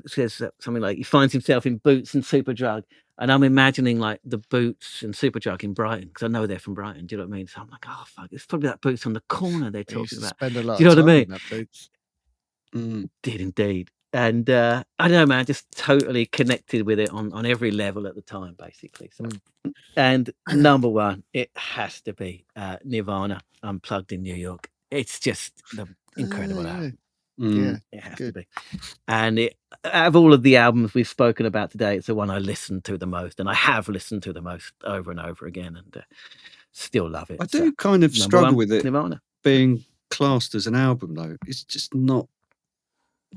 says something like he finds himself in Boots and Superdrug, and I'm imagining like the Boots and Superdrug in Brighton because I know they're from Brighton. Do you know what I mean? So I'm like, oh fuck, it's probably that Boots on the corner they're talking about. Spend a lot Do you know of what I time mean? in that Boots. Did indeed. And I don't know, man, just totally connected with it on every level at the time, basically. So, and number 1, it has to be Nirvana, Unplugged in New York. It's just the incredible album. Yeah, it has to be. And out of all of the albums we've spoken about today, it's the one I listened to the most, and I have listened to the most over and over again, and still love it. I do kind of struggle with it Nirvana being classed as an album, though. It's just not.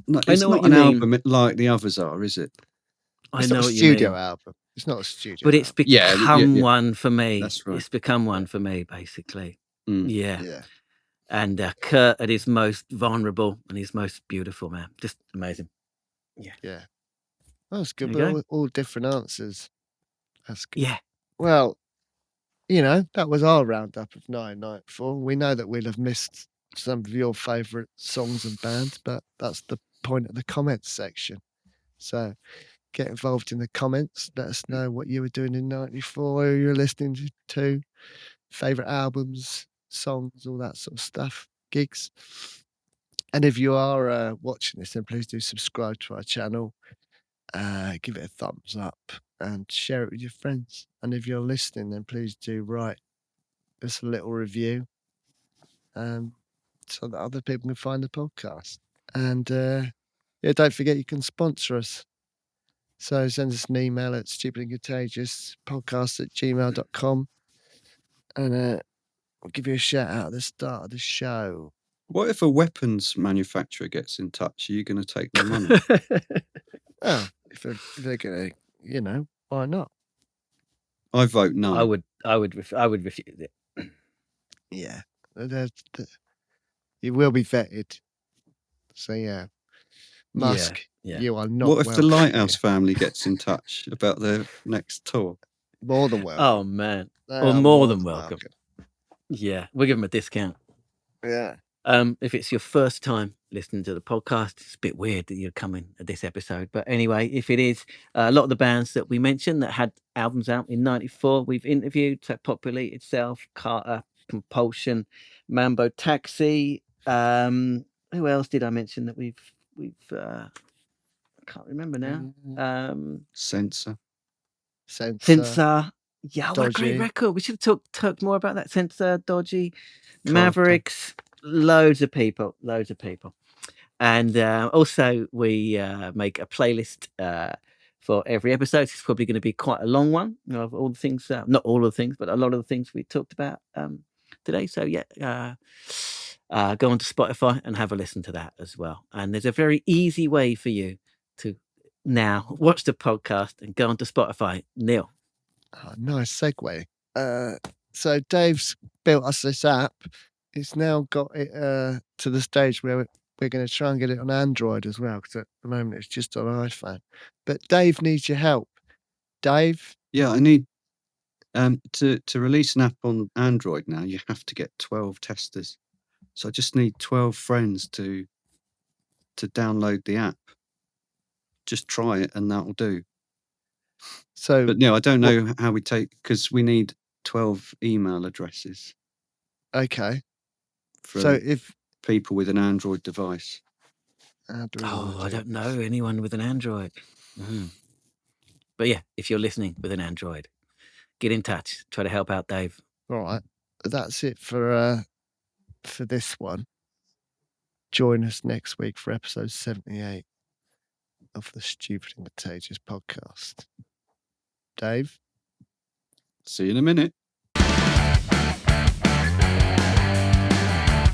No, I it's know not what an you mean. album like the others are, is it? It's I know not a what studio you mean. album. It's not a studio But it's album. become one for me. That's right. It's become one for me, basically. Yeah. And Kurt at his most vulnerable and his most beautiful, man. Just amazing. Yeah. That's good. There you But all different answers. That's good. Yeah. Well, you know, that was our roundup of 994. We know that we'll have missed some of your favourite songs and bands, but that's the point of the comments section. So get involved in the comments. Let us know what you were doing in 94, who you're listening to, favourite albums, songs, all that sort of stuff, gigs. And if you are watching this, then please do subscribe to our channel, give it a thumbs up and share it with your friends. And if you're listening, then please do write us a little review so that other people can find the podcast. And don't forget you can sponsor us. So send us an email at stupidandcontagiouspodcast@gmail.com and we'll give you a shout out at the start of the show. What if a weapons manufacturer gets in touch? Are you going to take their money? Well, if they're going to, you know, why not? I vote no. I would refuse it. Yeah. You will be vetted. So yeah. Musk, you are not. What if the Lighthouse family gets in touch about their next tour? More than welcome. Oh man. More than welcome. Yeah. We'll give them a discount. Yeah. If it's your first time listening to the podcast, it's a bit weird that you're coming at this episode. But anyway, if it is, a lot of the bands that we mentioned that had albums out in 94, we've interviewed. So Populi itself, Carter, Compulsion, Mambo Taxi. Who else did I mention that we've I can't remember now. Censor. Yeah, what a great record. We should have talked more about that. Censor, Dodgy, Carter. Mavericks, loads of people. And also we make a playlist for every episode. It's probably going to be quite a long one of all the things, not all of the things, but a lot of the things we talked about today. So go onto Spotify and have a listen to that as well. And there's a very easy way for you to now watch the podcast and go onto Spotify. Neil. Oh, nice segue. So Dave's built us this app. It's now got it to the stage where we're going to try and get it on Android as well, because at the moment it's just on iPhone. But Dave needs your help. Dave? Yeah, I need to release an app on Android now. You have to get 12 testers. So I just need 12 friends to download the app. Just try it and that'll do. So, But no, I don't know how we take, because we need 12 email addresses okay. for So if people with an Android device. Oh, I don't know anyone with an Android. But yeah, if you're listening with an Android, get in touch. Try to help out Dave. All right, that's it for this one. Join us next week for episode 78 of the Stupid and Contagious podcast. Dave? See you in a minute.